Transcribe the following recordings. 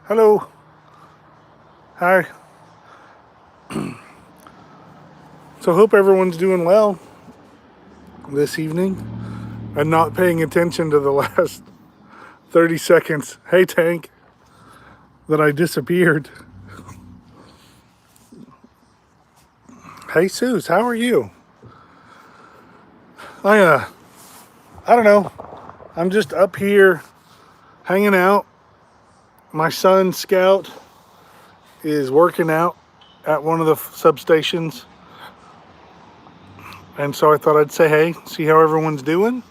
Hello. Hi. So hope everyone's doing well this evening and not paying attention to the last 30 seconds. Hey Tank, that I disappeared. Hey Suze, how are you? I I don't know. I'm just up here hanging out. My son Scout is working out at one of the substations, and so I thought I'd say hey, see how everyone's doing.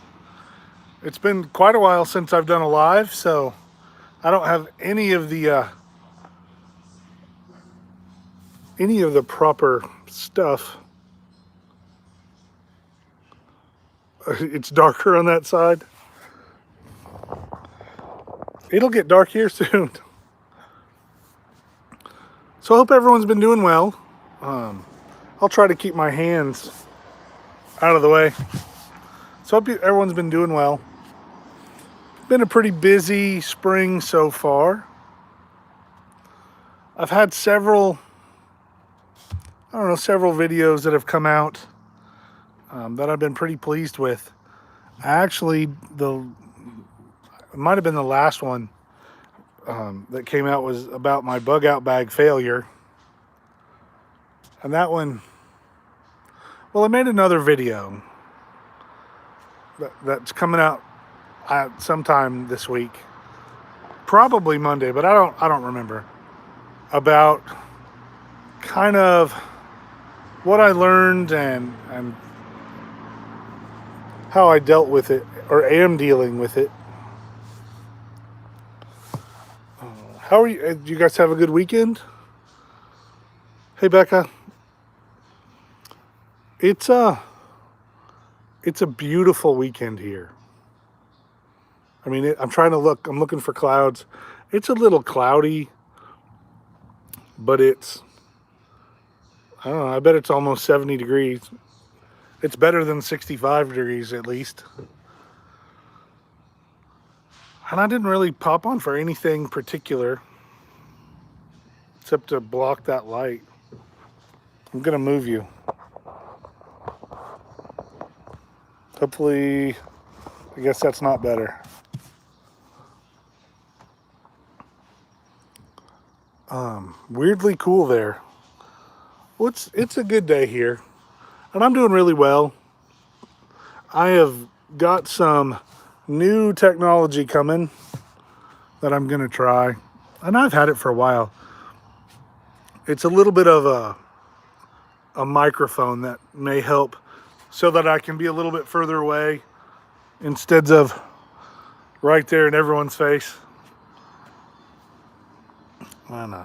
It's been quite a while since I've done a live, so I don't have any of the proper stuff. It's darker on that side. It'll get dark here soon. So I hope everyone's been doing well. I'll try to keep my hands out of the way. So I hope everyone's been doing well. Been a pretty busy spring so far. I've had several videos that have come out that I've been pretty pleased with. Actually, it might have been the last one that came out was about my bug out bag failure. And that one, well, I made another video that's coming out sometime this week, probably Monday, but I don't remember, about kind of what I learned and how I dealt with it or am dealing with it. How are you? Do you guys have a good weekend? Hey Becca, it's a it's a beautiful weekend here. I mean, I'm trying to look. I'm looking for clouds. It's a little cloudy, but I don't know. I bet it's almost 70 degrees. It's better than 65 degrees at least. And I didn't really pop on for anything particular except to block that light. I'm gonna move you. Hopefully, I guess that's not better. Weirdly cool there. Well, it's a good day here, and I'm doing really well. I have got some new technology coming that I'm gonna try, and I've had it for a while. It's a little bit of a microphone that may help so that I can be a little bit further away instead of right there in everyone's face. And,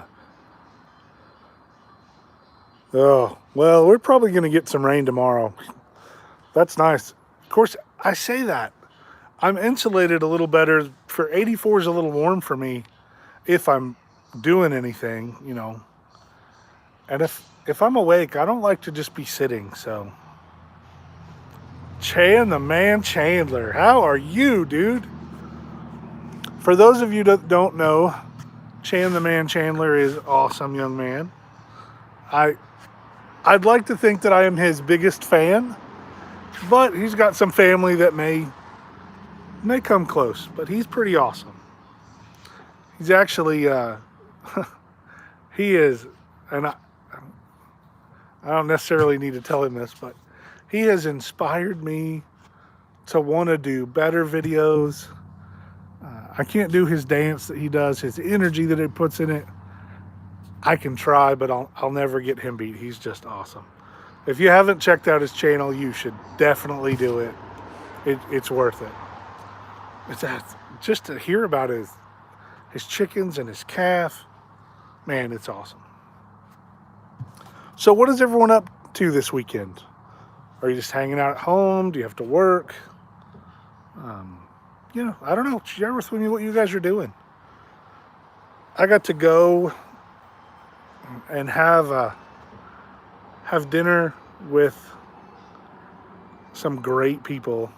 oh, well, we're probably going to get some rain tomorrow. That's nice. Of course, I say that. I'm insulated a little better. For 84 is a little warm for me if I'm doing anything, you know. And if I'm awake, I don't like to just be sitting, so. Chan the man Chandler, how are you, dude? For those of you that don't know, Chan the man Chandler is awesome young man. I I'd like to think that I am his biggest fan, but he's got some family that may come close. But he's pretty awesome. He's actually he is, and I don't necessarily need to tell him this, but he has inspired me to want to do better videos. I can't do his dance that he does, his energy that he puts in it. I can try, but I'll never get him beat. He's just awesome. If you haven't checked out his channel, you should definitely do it. It's worth it. It's just to hear about his chickens and his calf. Man, it's awesome. So what is everyone up to this weekend? Are you just hanging out at home? Do you have to work? I don't know. Share with me what you guys are doing. I got to go and have dinner with some great people.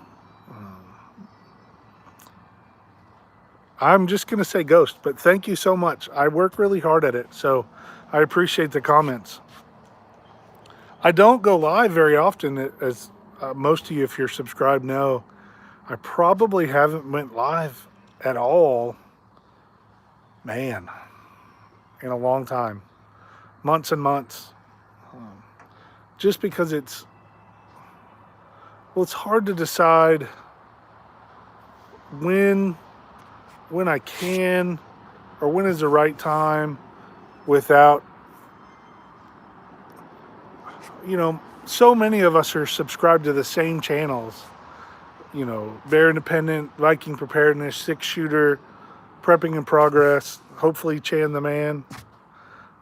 I'm just going to say ghost, but thank you so much. I work really hard at it, so I appreciate the comments. I don't go live very often, as most of you, if you're subscribed, know. I probably haven't went live at all, man, in a long time. Months and months. Just because it's hard to decide when I can or when is the right time without, so many of us are subscribed to the same channels. Bear Independent, Viking Preparedness, Six Shooter, Prepping in Progress, hopefully Chan the Man.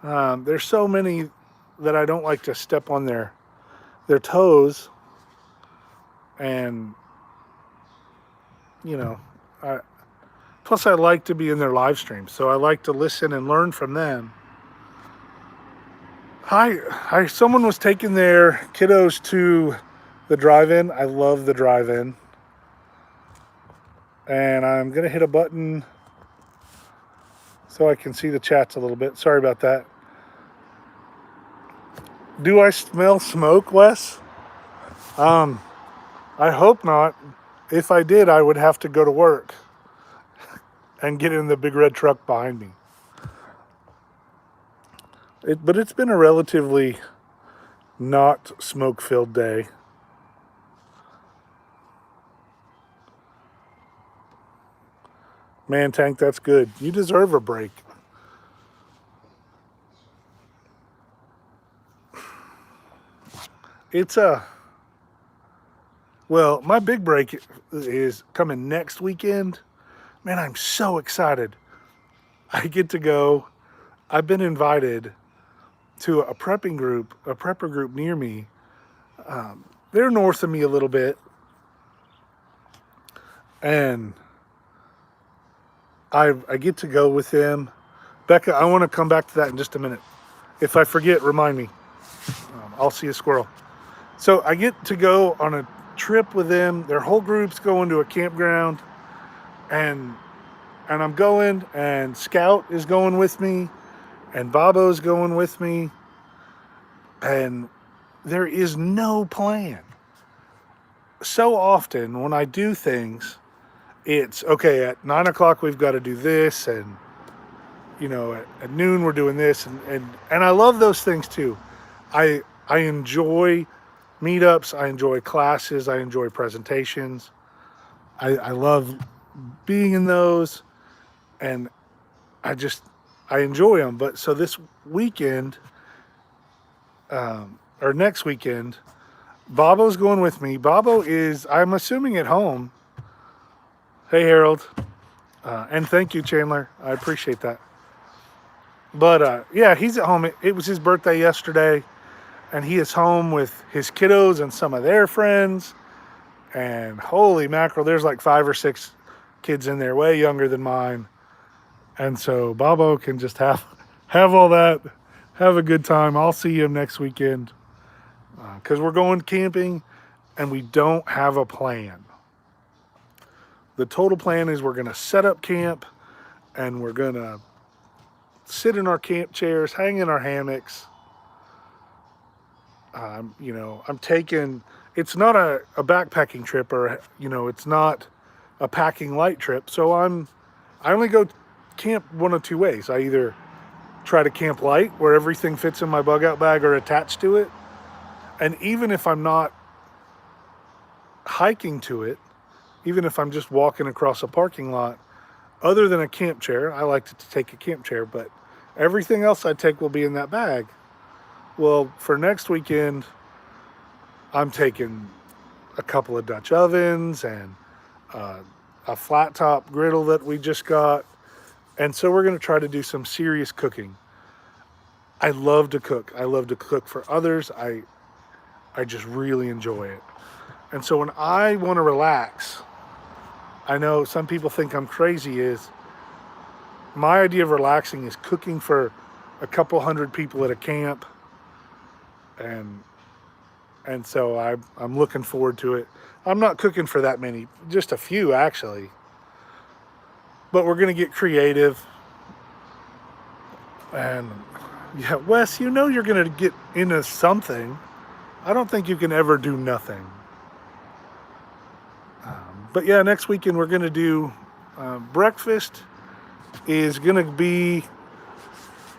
There's so many that I don't like to step on their toes. And, plus I like to be in their live streams, so I like to listen and learn from them. Hi, someone was taking their kiddos to the drive-in. I love the drive-in. And I'm going to hit a button so I can see the chats a little bit. Sorry about that. Do I smell smoke, Wes? I hope not. If I did, I would have to go to work and get in the big red truck behind me. But it's been a relatively not smoke-filled day. Man, Tank, that's good. You deserve a break. Well, my big break is coming next weekend. Man, I'm so excited. I get to go. I've been invited to a prepper group near me. They're north of me a little bit. And I get to go with them. Becca, I want to come back to that in just a minute. If I forget, remind me. I'll see a squirrel. So I get to go on a trip with them. Their whole group's going to a campground. And I'm going, and Scout is going with me, and Bobo's going with me. And there is no plan. So often when I do things, it's okay, at 9 o'clock we've got to do this, and at noon we're doing this, and I love those things too. I enjoy meetups, I enjoy classes, I enjoy presentations. I love being in those, and I enjoy them. But so this weekend, or next weekend, Bobo's going with me. Bobo is, I'm assuming, at home. Hey, Harold. And thank you, Chandler. I appreciate that. But yeah, he's at home. It was his birthday yesterday, and he is home with his kiddos and some of their friends. And holy mackerel, there's like 5 or 6 kids in there, way younger than mine. And so Bobo can just have all that, have a good time. I'll see him next weekend because we're going camping and we don't have a plan. The total plan is we're going to set up camp and we're going to sit in our camp chairs, hang in our hammocks. I'm taking, it's not a backpacking trip, or, it's not a packing light trip. So I only go camp one of two ways. I either try to camp light, where everything fits in my bug out bag or attached to it. And even if I'm not hiking to it, even if I'm just walking across a parking lot, other than a camp chair, I like to take a camp chair, but everything else I take will be in that bag. Well, for next weekend, I'm taking a couple of Dutch ovens and a flat top griddle that we just got. And so we're going to try to do some serious cooking. I love to cook. I love to cook for others. I just really enjoy it. And so when I want to relax, I know some people think I'm crazy, is my idea of relaxing is cooking for a couple hundred people at a camp. And so I'm looking forward to it. I'm not cooking for that many, just a few actually. but we're going to get creative. And yeah, Wes, you know you're going to get into something. I don't think you can ever do nothing. But yeah, next weekend we're going to do breakfast is going to be,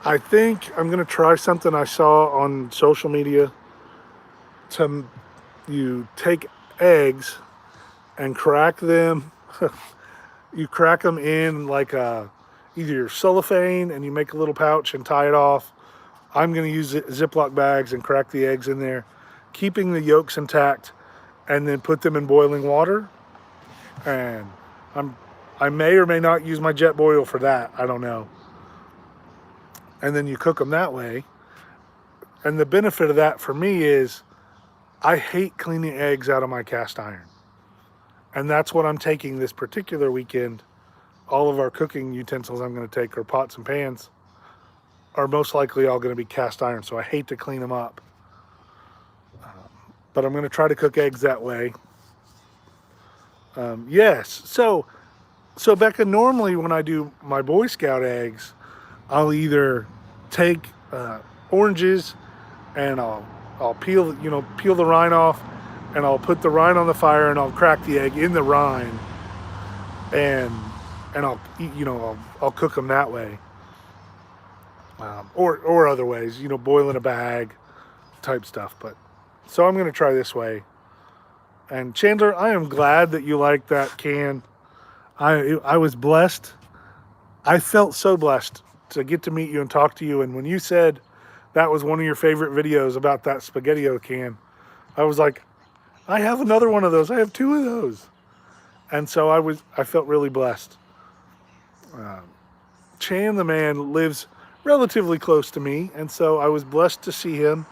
I think I'm going to try something I saw on social media. You take eggs and crack them. You crack them in like either cellophane and you make a little pouch and tie it off. I'm going to use Ziploc bags and crack the eggs in there, keeping the yolks intact, and then put them in boiling water. And I may or may not use my Jetboil for that. I don't know. And then you cook them that way. And the benefit of that for me is I hate cleaning eggs out of my cast iron. And that's what I'm taking this particular weekend. All of our cooking utensils I'm going to take are pots and pans are most likely all going to be cast iron. So I hate to clean them up. But I'm going to try to cook eggs that way. Yes. So Becca, normally when I do my Boy Scout eggs, I'll either take oranges and I'll peel the rind off, and I'll put the rind on the fire and I'll crack the egg in the rind, and I'll cook them that way, or other ways, boil in a bag type stuff. But so I'm going to try this way. And Chandler, I am glad that you like that can. I was blessed. I felt so blessed to get to meet you and talk to you. And when you said that was one of your favorite videos about that SpaghettiO can, I was like, I have another one of those. I have 2 of those. And so I felt really blessed. Chan the man lives relatively close to me, and so I was blessed to see him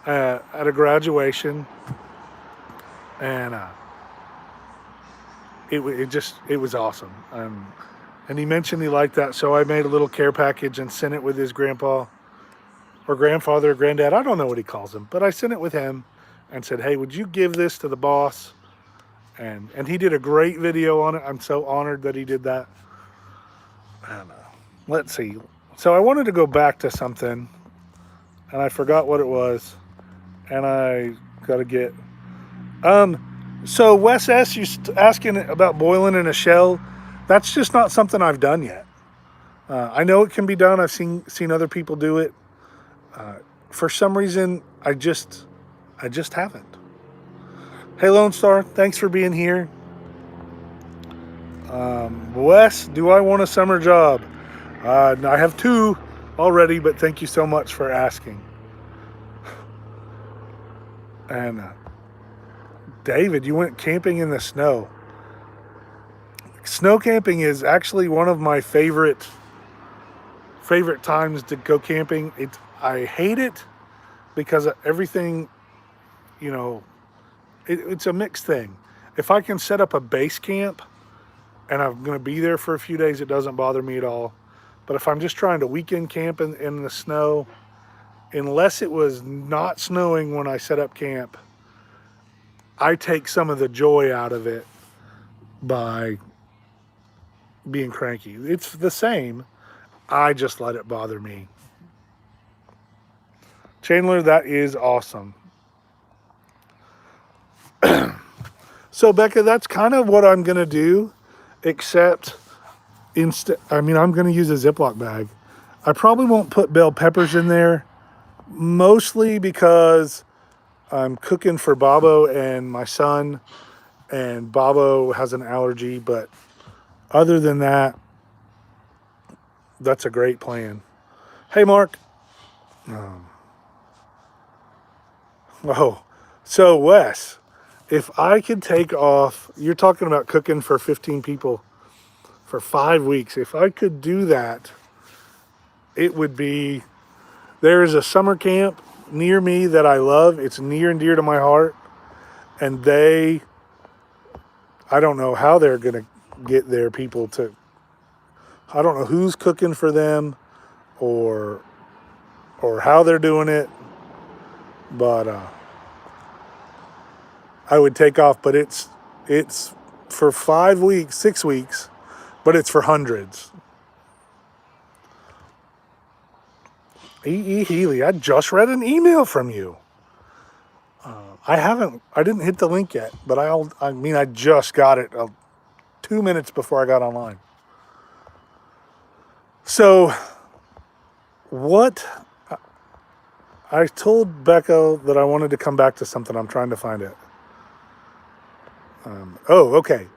at a graduation. And it was awesome. And he mentioned he liked that, so I made a little care package and sent it with his grandpa or grandfather or granddad. I don't know what he calls him, but I sent it with him and said, hey, would you give this to the boss? And he did a great video on it. I'm so honored that he did that. And let's see. So I wanted to go back to something, and I forgot what it was, and I got to get... So Wes S., you asking about boiling in a shell. That's just not something I've done yet. I know it can be done. I've seen other people do it. For some reason, I just haven't. Hey, Lone Star, thanks for being here. Wes, do I want a summer job? I have 2 already, but thank you so much for asking. And David, you went camping in the snow. Snow camping is actually one of my favorite times to go camping. I hate it because everything, it's a mixed thing. If I can set up a base camp and I'm going to be there for a few days, it doesn't bother me at all. But if I'm just trying to weekend camp in the snow, unless it was not snowing when I set up camp, I take some of the joy out of it by being cranky. It's the same. I just let it bother me. Chandler, that is awesome. So Becca, that's kind of what I'm going to do, except I'm going to use a Ziploc bag. I probably won't put bell peppers in there, mostly because I'm cooking for Bobo and my son, and Bobo has an allergy, but other than that, that's a great plan. Hey, Mark. So Wes, if I could take off, you're talking about cooking for 15 people for 5 weeks. If I could do that, it would be, there is a summer camp near me that I love. It's near and dear to my heart. And I don't know how they're going to get their people to, I don't know who's cooking for them or how they're doing it, but I would take off. But it's for 5 weeks, 6 weeks, but it's for hundreds. E. Healy, I just read an email from you. I didn't hit the link yet, but I just got it 2 minutes before I got online. So, what? I told Becca that I wanted to come back to something. I'm trying to find it. Okay.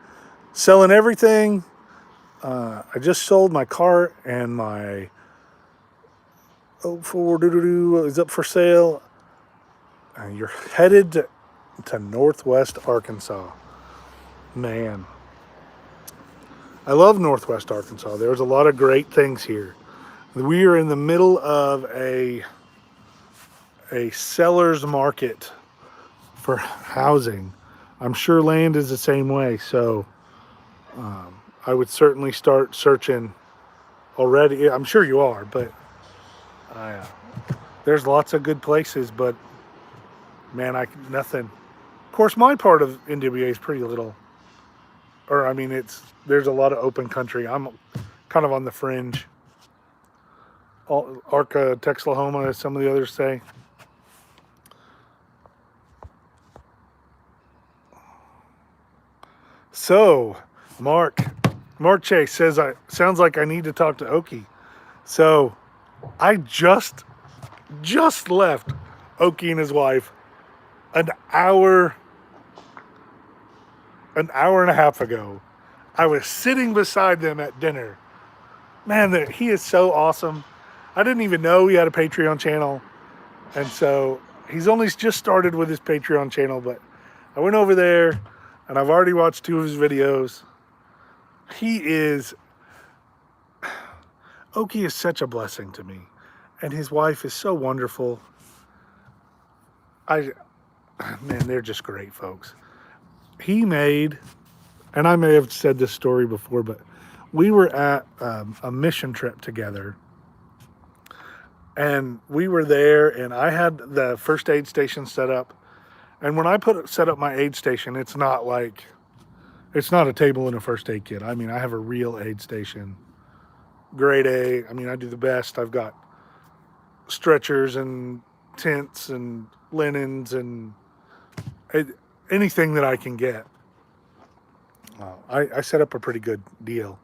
Selling everything. I just sold my car and my 04 is up for sale. You're headed to Northwest Arkansas. Man, I love Northwest Arkansas. There's a lot of great things here. We are in the middle of a seller's market for housing. I'm sure land is the same way. So I would certainly start searching already. I'm sure you are, but there's lots of good places, but man, nothing. Of course, my part of NWA is pretty little, or I mean, there's a lot of open country. I'm kind of on the fringe. Arca, Texlahoma, as some of the others say. So, Mark Chase says, sounds like I need to talk to Okie. So, I just left Okie and his wife an hour and a half ago. I was sitting beside them at dinner. Man, he is so awesome. I didn't even know he had a Patreon channel. And so he's only just started with his Patreon channel, but I went over there and I've already watched 2 of his videos. Okie is such a blessing to me. And his wife is so wonderful. Man, they're just great folks. He made, and I may have said this story before, but we were at a mission trip together. And we were there, and I had the first aid station set up. And when I set up my aid station, it's not a table and a first aid kit. I mean, I have a real aid station. Grade A. I mean, I do the best. I've got stretchers and tents and linens and anything that I can get. I set up a pretty good deal.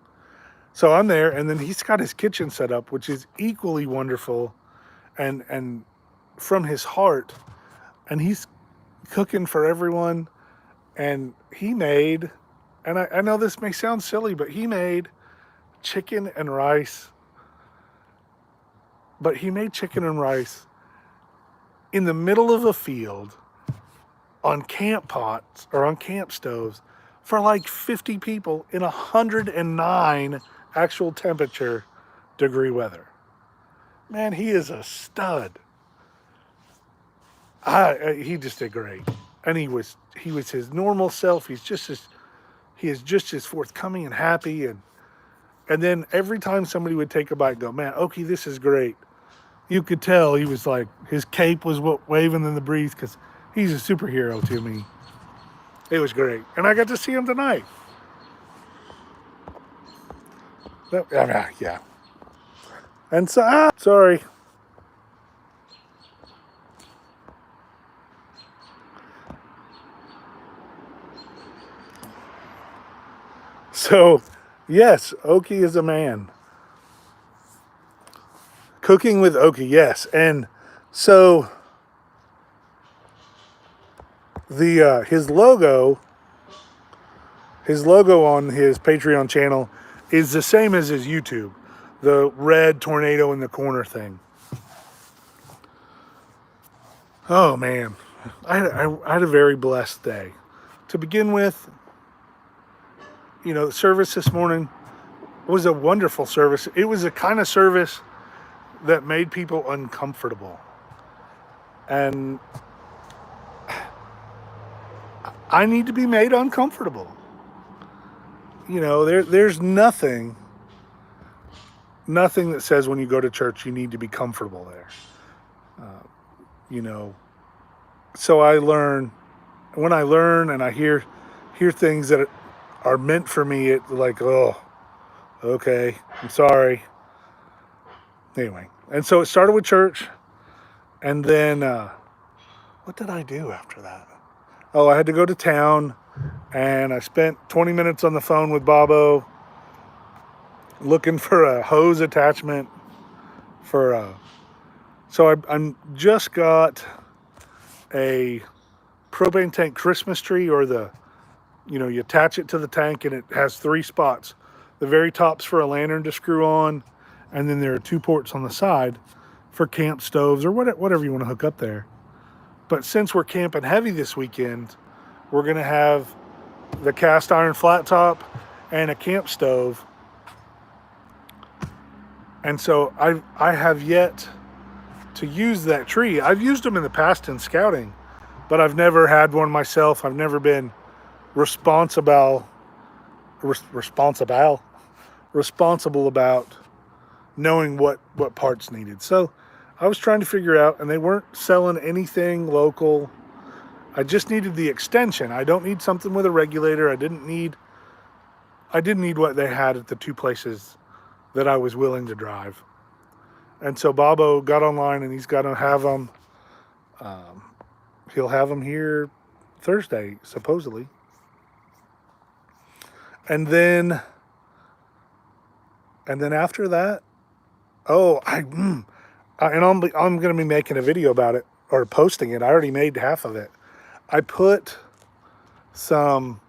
So I'm there, and then he's got his kitchen set up, which is equally wonderful and from his heart. And he's cooking for everyone. And he made, and I know this may sound silly, but he made chicken and rice. But he made chicken and rice in the middle of a field on camp pots or on camp stoves for like 50 people in 109 actual temperature degree weather. Man, he is a stud. He just did great. And he was his normal self. He is just as forthcoming and happy. And then every time somebody would take a bite and go, man, Okie, this is great. You could tell he was like, his cape was waving in the breeze because he's a superhero to me. It was great. And I got to see him tonight. Yeah. And so, sorry. So, yes, Okie is a man. Cooking with Okie, yes. And so his logo on his Patreon channel is the same as his YouTube, the red tornado in the corner thing. Oh man, I had a very blessed day. To begin with, the service this morning was a wonderful service. It was a kind of service that made people uncomfortable. And I need to be made uncomfortable. There's nothing that says when you go to church you need to be comfortable there. So when I learn and I hear things that are meant for me, it's like, oh, Okay, I'm sorry. Anyway, and so it started with church, and then what did I do after that? Oh, I had to go to town, and I spent 20 minutes on the phone with Bobo looking for a hose attachment for so I'm just got a propane tank Christmas tree, or you attach it to the tank and it has 3 spots. The very top's for a lantern to screw on, and then there are 2 ports on the side for camp stoves or whatever you want to hook up there. But since we're camping heavy this weekend, we're gonna have the cast iron flat top and a camp stove. And so I have yet to use that tree. I've used them in the past in scouting, but I've never had one myself. I've never been responsible about knowing what parts needed. So I was trying to figure out, and they weren't selling anything local. I just needed the extension. I don't need something with a regulator. I didn't need what they had at the 2 places that I was willing to drive. And so Bobo got online, and he's got to have them. He'll have them here Thursday, supposedly. And then after that, I'm going to be making a video about it, or posting it. I already made half of it. I put some.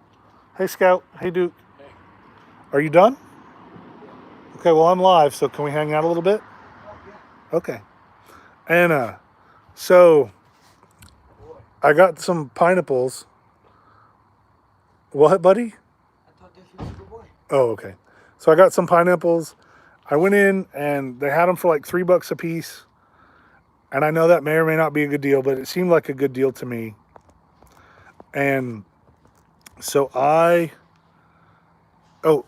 Hey Scout. Hey Duke. Hey. Are you done? Okay. Well, I'm live, so can we hang out a little bit? Oh, yeah. Okay. And so I got some pineapples. What, buddy? I thought this was your boy. Oh, okay. So I got some pineapples. I went in and they had them for like $3 a piece. And I know that may or may not be a good deal, but it seemed like a good deal to me. And so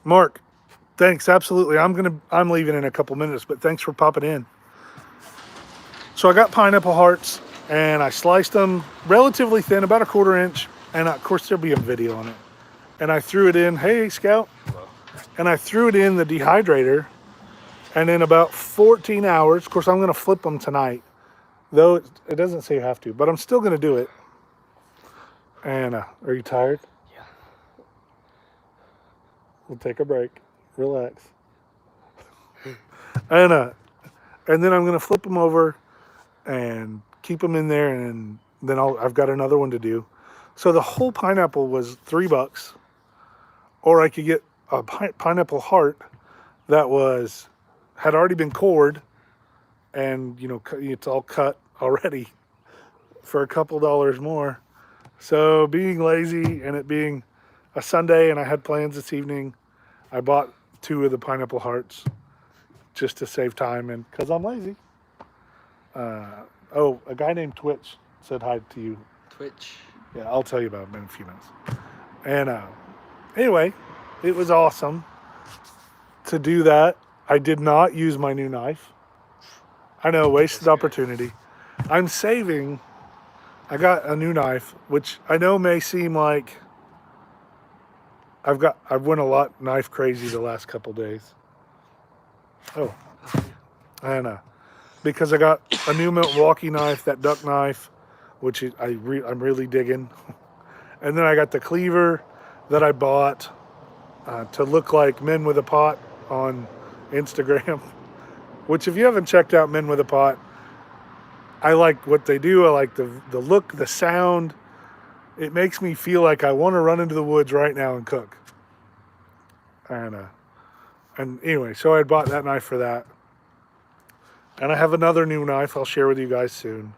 Mark, thanks. Absolutely. I'm leaving in a couple minutes, but thanks for popping in. So I got pineapple hearts and I sliced them relatively thin, about a 1/4 inch. And of course there'll be a video on it. And I threw it in. Hey, Scout. Hello. And I threw it in the dehydrator. And in about 14 hours, of course, I'm going to flip them tonight. Though it doesn't say you have to, but I'm still going to do it. And are you tired? Yeah. We'll take a break. Relax. and then I'm going to flip them over and keep them in there. And then I've got another one to do. So the whole pineapple was $3. Or I could get a pineapple heart that had already been cored, and it's all cut already for a couple dollars more. So being lazy and it being a Sunday and I had plans this evening, I bought 2 of the pineapple hearts just to save time, and because I'm lazy. A guy named Twitch said hi to you. Twitch. Yeah, I'll tell you about him in a few minutes. And anyway, it was awesome to do that. I did not use my new knife. I know, wasted opportunity. I'm saving. I got a new knife, which I know may seem like I've went a lot knife crazy the last couple days. Oh, and because I got a new Milwaukee knife, that duck knife, which I'm really digging. And then I got the cleaver that I bought to look like Men with a Pot on Instagram. Which, if you haven't checked out Men with a Pot, I like what they do. I like the look, the sound. It makes me feel like I want to run into the woods right now and cook. And anyway, so I bought that knife for that. And I have another new knife I'll share with you guys soon.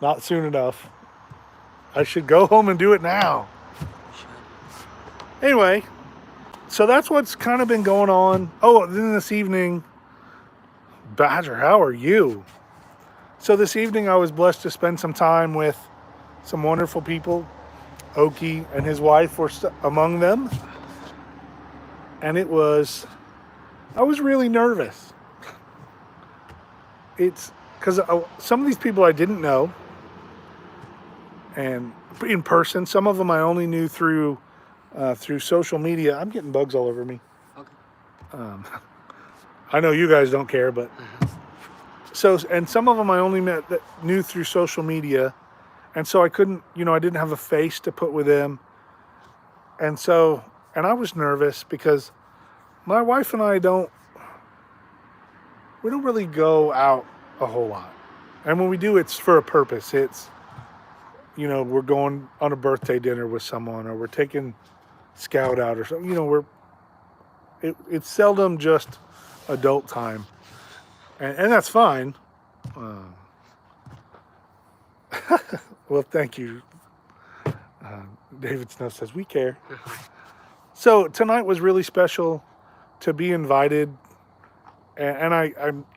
Not soon enough. I should go home and do it now. Anyway, so that's what's kind of been going on. Oh, then this evening, Badger, how are you? So this evening I was blessed to spend some time with some wonderful people. Oki and his wife were among them. And I was really nervous. It's because some of these people I didn't know. And in person, some of them I only knew through social media. I'm getting bugs all over me. I know you guys don't care, but so, and some of them I only knew through social media, and so I couldn't, I didn't have a face to put with them, and so, and I was nervous because my wife and I we don't really go out a whole lot, and when we do, it's for a purpose. It's, we're going on a birthday dinner with someone, or we're taking Scout out, or something. It's seldom just adult time, and that's fine. Well, thank you. David Snow says we care. So tonight was really special to be invited, and I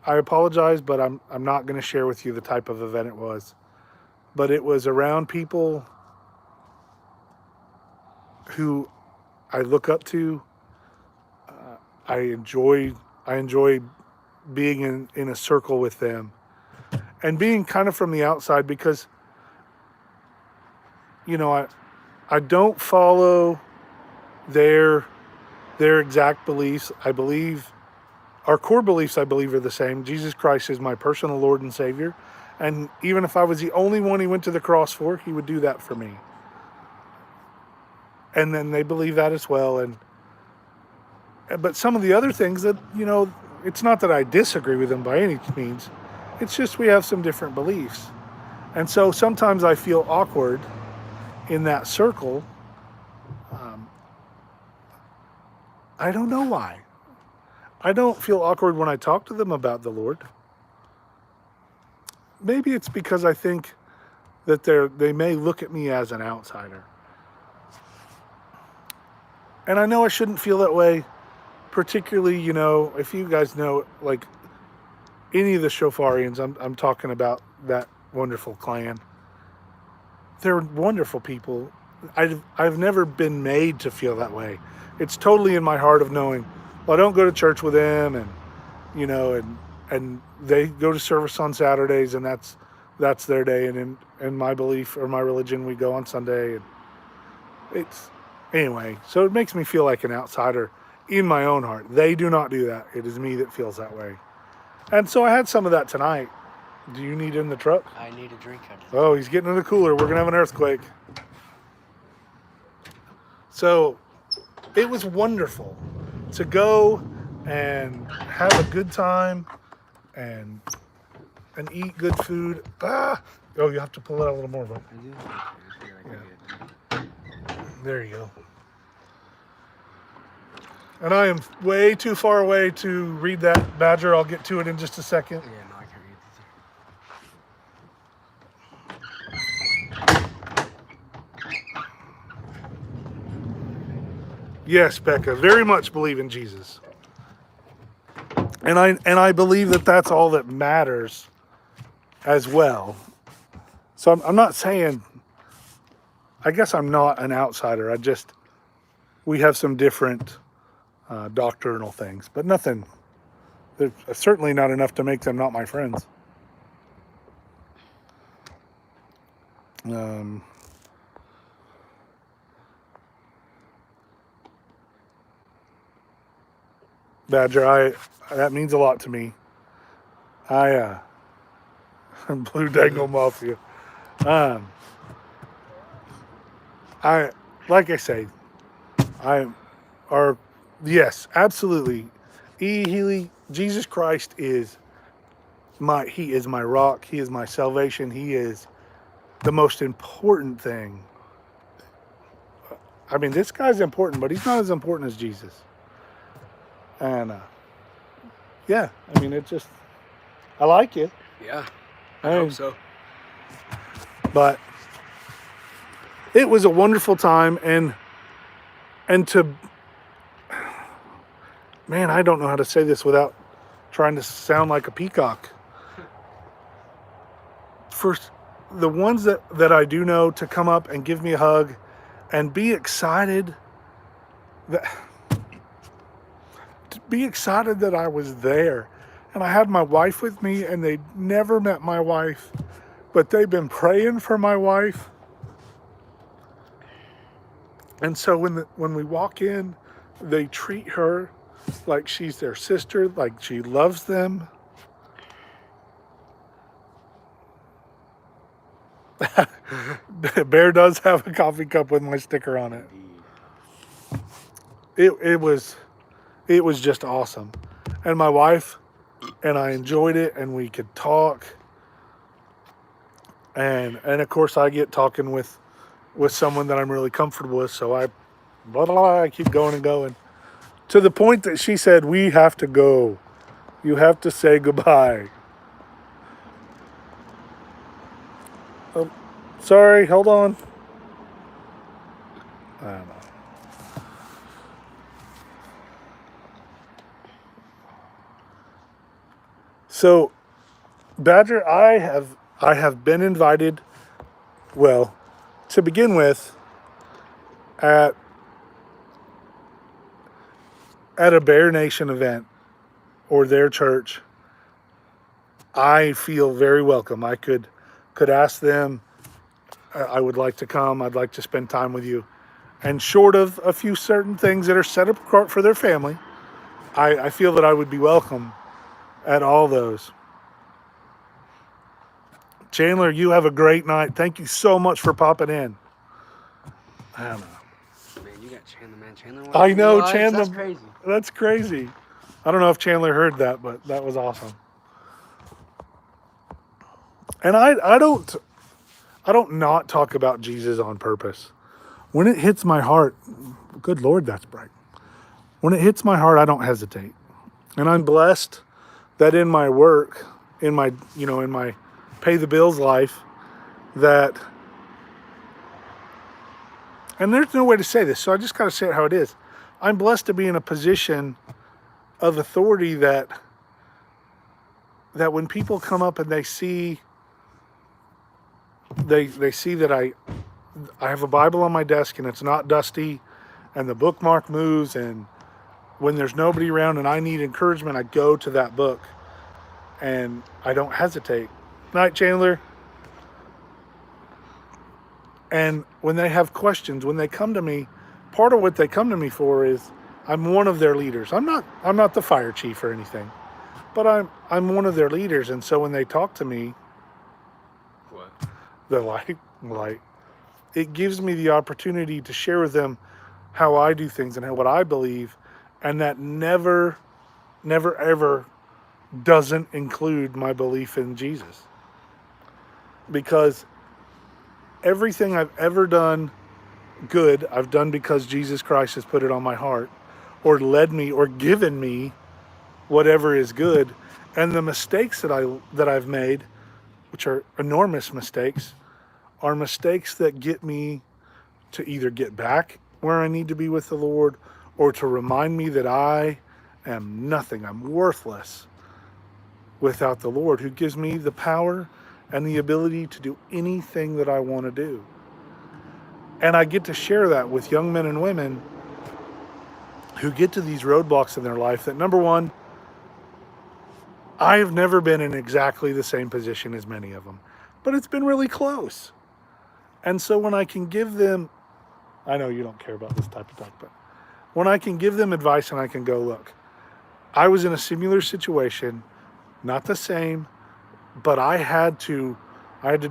apologize, but I'm not going to share with you the type of event it was, but it was around people who I look up to. I enjoy being in a circle with them, and being kind of from the outside because, I don't follow their exact beliefs. I believe our core beliefs, are the same. Jesus Christ is my personal Lord and Savior, and even if I was the only one He went to the cross for, He would do that for me. And then they believe that as well, but some of the other things that, it's not that I disagree with them by any means. It's just we have some different beliefs. And so sometimes I feel awkward in that circle. I don't know why. I don't feel awkward when I talk to them about the Lord. Maybe it's because I think that they may look at me as an outsider. And I know I shouldn't feel that way. Particularly, if you guys know, like any of the Shofarians, I'm talking about that wonderful clan. They're wonderful people. I've never been made to feel that way. It's totally in my heart of knowing, well, I don't go to church with them, and and they go to service on Saturdays, and that's their day. And in my belief or my religion, we go on Sunday. And anyway. So it makes me feel like an outsider. In my own heart. They do not do that. It is me that feels that way. And so I had some of that tonight. Do you need in the truck? I need a drink. Oh, he's getting in the cooler. We're going to have an earthquake. So it was wonderful to go and have a good time and eat good food. Oh, you have to pull it out a little more, bro. Yeah. There you go. And I am way too far away to read that, Badger. I'll get to it in just a second. Yeah, no, I can't read this. Yes, Becca, very much believe in Jesus. And I believe that that's all that matters as well. So I'm not saying, I guess I'm not an outsider. We have some different doctrinal things, but nothing. There's certainly not enough to make them not my friends. Badger, that means a lot to me. Blue Dangle Mafia. Like I say, yes, absolutely. E. Healy, Jesus Christ is He is my rock. He is my salvation. He is the most important thing. I mean, this guy's important, but he's not as important as Jesus. And yeah, I mean, I like it. Yeah, I hope so. But it was a wonderful time, and man, I don't know how to say this without trying to sound like a peacock. For the ones that I do know to come up and give me a hug and be excited that I was there. And I had my wife with me, and they'd never met my wife, but they've been praying for my wife. And so when we walk in, they treat her like she's their sister, like she loves them. Bear does have a coffee cup with my sticker on it. Indeed. It was just awesome. And my wife and I enjoyed it, and we could talk. And of course I get talking with someone that I'm really comfortable with, so I blah, blah, blah, I keep going and going. To the point that she said, "We have to go. You have to say goodbye." Oh, sorry, hold on. I don't know. So, Badger, I have been invited, well, to begin with, at a Bear Nation event or their church. I feel very welcome. I could ask them, I would like to come. I'd like to spend time with you. And short of a few certain things that are set apart for their family, I feel that I would be welcome at all those. Chandler, you have a great night. Thank you so much for popping in. I don't know. Man, you got Chandler, man. Chandler. I know, Lives? Chandler. That's crazy. That's crazy. I don't know if Chandler heard that, but that was awesome. And I don't not talk about Jesus on purpose. When it hits my heart, good Lord, that's bright. When it hits my heart, I don't hesitate. And I'm blessed that in my work, in my pay the bills life, that, and there's no way to say this, so I just got to say it how it is. I'm blessed to be in a position of authority that when people come up and they see that I have a Bible on my desk and it's not dusty and the bookmark moves, and when there's nobody around and I need encouragement, I go to that book and I don't hesitate. Night, Chandler. And when they have questions, when they come to me, part of what they come to me for is I'm one of their leaders. I'm not the fire chief or anything, but I'm one of their leaders. And so when they talk to me, What? they're like it gives me the opportunity to share with them how I do things and what I believe, and that never ever doesn't include my belief in Jesus. Because everything I've ever done good, I've done because Jesus Christ has put it on my heart, or led me, or given me whatever is good. And the mistakes that I've made, which are enormous mistakes, are mistakes that get me to either get back where I need to be with the Lord, or to remind me that I am nothing, I'm worthless without the Lord, who gives me the power and the ability to do anything that I want to do. And I get to share that with young men and women who get to these roadblocks in their life that, number one, I've never been in exactly the same position as many of them, but it's been really close. And so when I can give them, I know you don't care about this type of talk, but when I can give them advice and I can go, look, I was in a similar situation, not the same, but I had to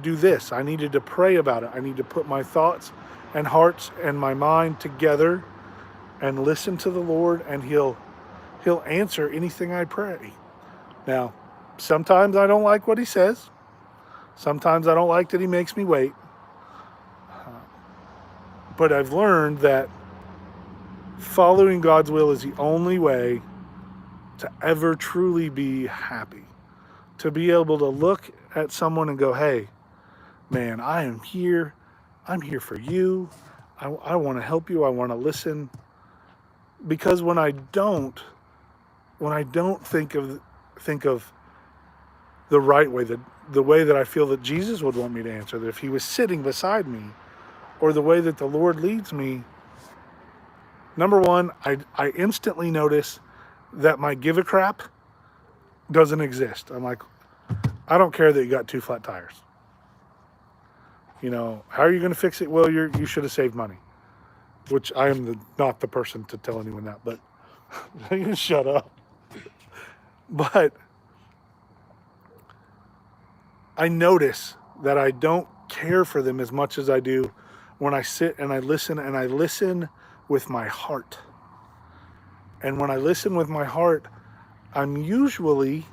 do this. I needed to pray about it. I need to put my thoughts and hearts and my mind together and listen to the Lord, and He'll answer anything I pray. Now, sometimes I don't like what He says. Sometimes I don't like that He makes me wait. But I've learned that following God's will is the only way to ever truly be happy. To be able to look at someone and go, hey, man, I am here. I'm here for you. I want to help you. I want to listen. Because when I don't think of the right way, the way that I feel that Jesus would want me to answer, that if He was sitting beside me, or the way that the Lord leads me, number one, I instantly notice that my give a crap doesn't exist. I'm like, I don't care that you got 2 flat tires. You know, how are you going to fix it? Well, you should have saved money, which I am not the person to tell anyone that, but You shut up. But I notice that I don't care for them as much as I do when I sit and I listen with my heart. And when I listen with my heart, I'm usually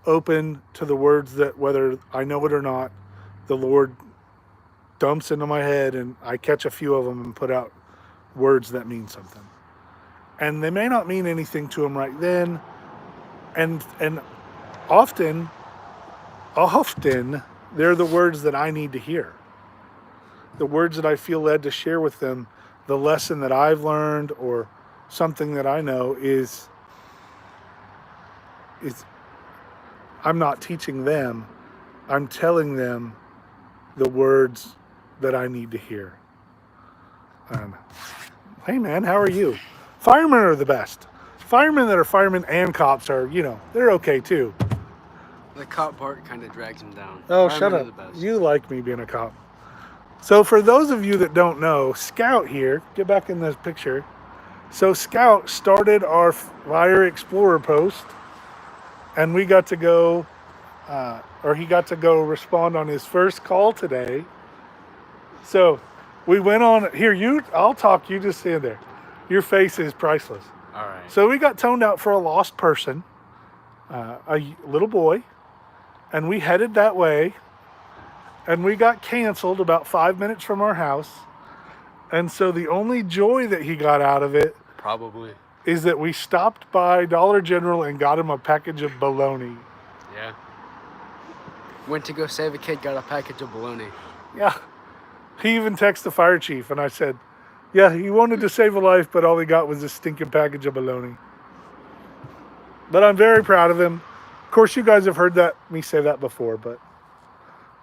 open to the words that, whether I know it or not, the Lord dumps into my head, and I catch a few of them and put out words that mean something. And they may not mean anything to them right then, and often they're the words that I need to hear. The words that I feel led to share with them, the lesson that I've learned or something that I know is I'm not teaching them, I'm telling them the words that I need to hear. Hey man, how are you? Firemen are the best. Firemen that are firemen and cops are, they're okay too. The cop part kind of drags him down. Oh, Firemen shut are up. the best. You like me being a cop. So for those of you that don't know, Scout here, get back in this picture. So Scout started our Fire Explorer post, and we got to go, he got to go respond on his first call today. So we went on, I'll talk, you just stand there. Your face is priceless. All right. So we got toned out for a lost person, a little boy, and we headed that way, and we got canceled about 5 minutes from our house. And so the only joy that he got out of it Probably. is that we stopped by Dollar General and got him a package of bologna. Yeah. Went to go save a kid, got a package of bologna. Yeah. He even texted the fire chief, and I said, yeah, he wanted to save a life, but all he got was a stinking package of bologna. But I'm very proud of him. Of course, you guys have heard me say that before, but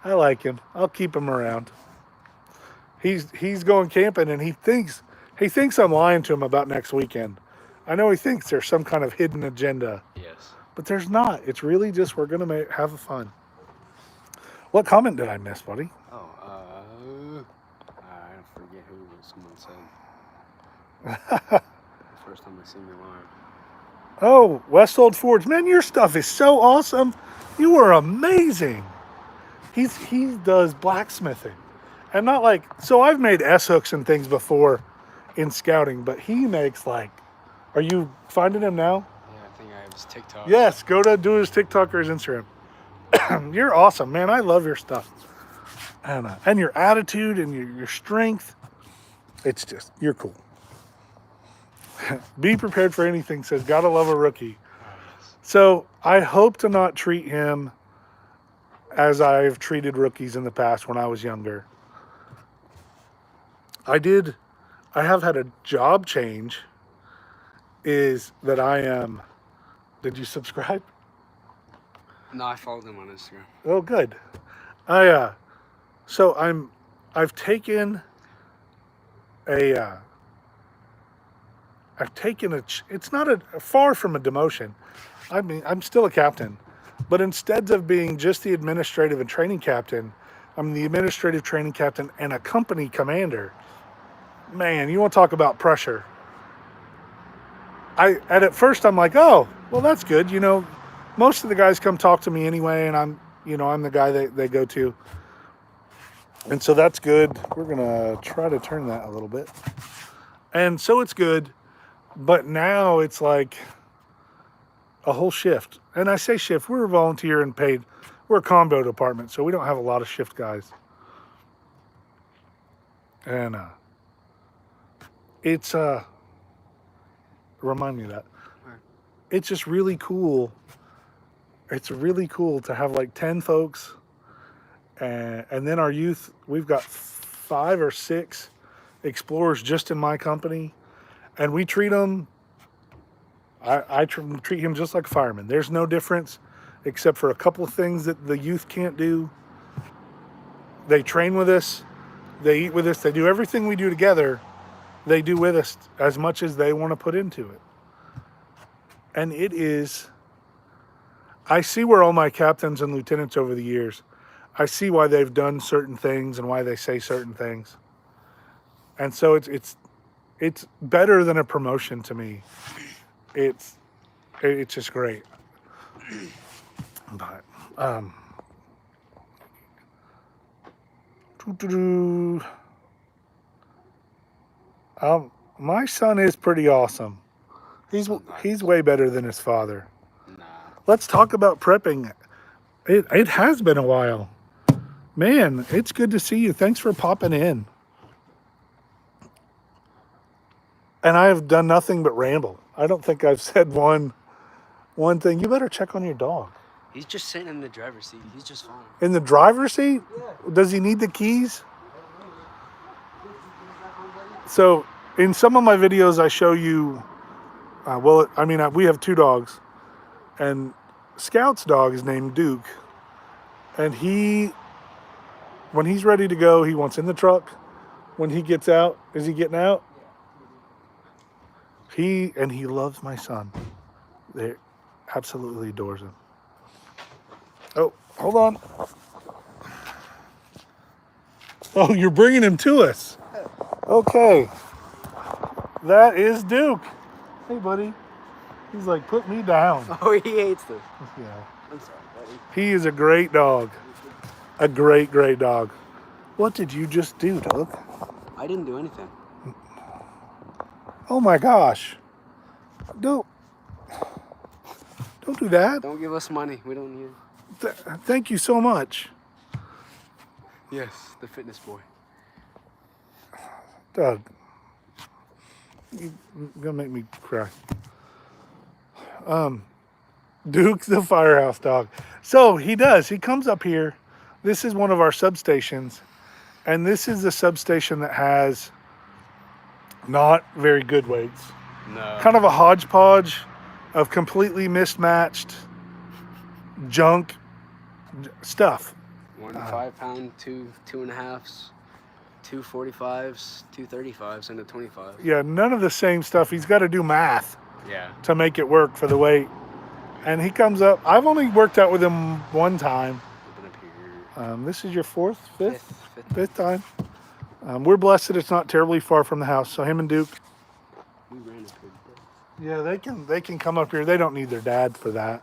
I like him. I'll keep him around. He's going camping, and he thinks I'm lying to him about next weekend. I know he thinks there's some kind of hidden agenda, Yes. but there's not. It's really just we're going to have fun. What comment did I miss, buddy? Oh, I forget who someone said. The first time I seen you live. Oh, West Old Forge. Man, your stuff is so awesome. You are amazing. He does blacksmithing. And not like, so I've made S-hooks and things before in scouting, but he makes are you finding him now? Yeah, I think I have his TikTok. Yes, go to do his TikTok or his Instagram. You're awesome, man. I love your stuff. And your attitude and your strength. It's just, you're cool. Be prepared for anything, says, gotta love a rookie. Oh, yes. So I hope to not treat him as I've treated rookies in the past when I was younger. I have had a job change, is that did you subscribe? No, I followed him on Instagram. Oh, good. So I've taken it's not far from a demotion. I mean, I'm still a captain, but instead of being just the administrative and training captain, I'm the administrative training captain and a company commander. Man, you want to talk about pressure. At first I'm like, oh, well, that's good. Most of the guys come talk to me anyway, and I'm the guy they go to. And so that's good. We're going to try to turn that a little bit. And so it's good. But now it's like a whole shift. And I say shift, we're volunteer and paid. We're a combo department, so we don't have a lot of shift guys. And it's remind me of that. It's just really cool. It's really cool to have 10 folks. And then our youth, we've got 5 or 6 explorers just in my company. And we treat them, I treat him just like a fireman. There's no difference except for a couple of things that the youth can't do. They train with us. They eat with us. They do everything we do together. They do with us as much as they want to put into it. And it is, I see where all my captains and lieutenants over the years, I see why they've done certain things and why they say certain things. And so it's it's better than a promotion to me. It's just great. But doo-doo-doo. My son is pretty awesome. He's way better than his father. Nah. Let's talk about prepping. It has been a while. Man, it's good to see you. Thanks for popping in. And I have done nothing but ramble. I don't think I've said one thing. You better check on your dog. He's just sitting in the driver's seat. He's just fine. In the driver's seat? Does he need the keys? So in some of my videos, I show you, we have 2 dogs, and Scout's dog is named Duke, and when he's ready to go, he wants in the truck. When he gets out, is he getting out? He loves my son. They absolutely adores him. Oh, hold on. Oh, you're bringing him to us. Okay. That is Duke. Hey, buddy. He's like, put me down. Oh, he hates them. Yeah. I'm sorry, buddy. He is a great dog. A great, great dog. What did you just do, Doug? I didn't do anything. Oh my gosh. Don't do that. Don't give us money. We don't need it. Thank you so much. Yes, the fitness boy. Doug, you're gonna make me cry. Duke's the firehouse dog. So he comes up here. This is one of our substations, and this is the substation that has not very good weights. No. Kind of a hodgepodge of completely mismatched junk stuff. 1 5-pound, 2.5s, 2 45s, 2 35s, and a 25. Yeah, none of the same stuff. He's got to do math Yeah. to make it work for the weight. And he comes up. I've only worked out with him one time. Open up here. This is your fifth Fifth. time. We're blessed that it's not terribly far from the house. So him and Duke, We ran it pretty good. yeah, they can come up here. They don't need their dad for that.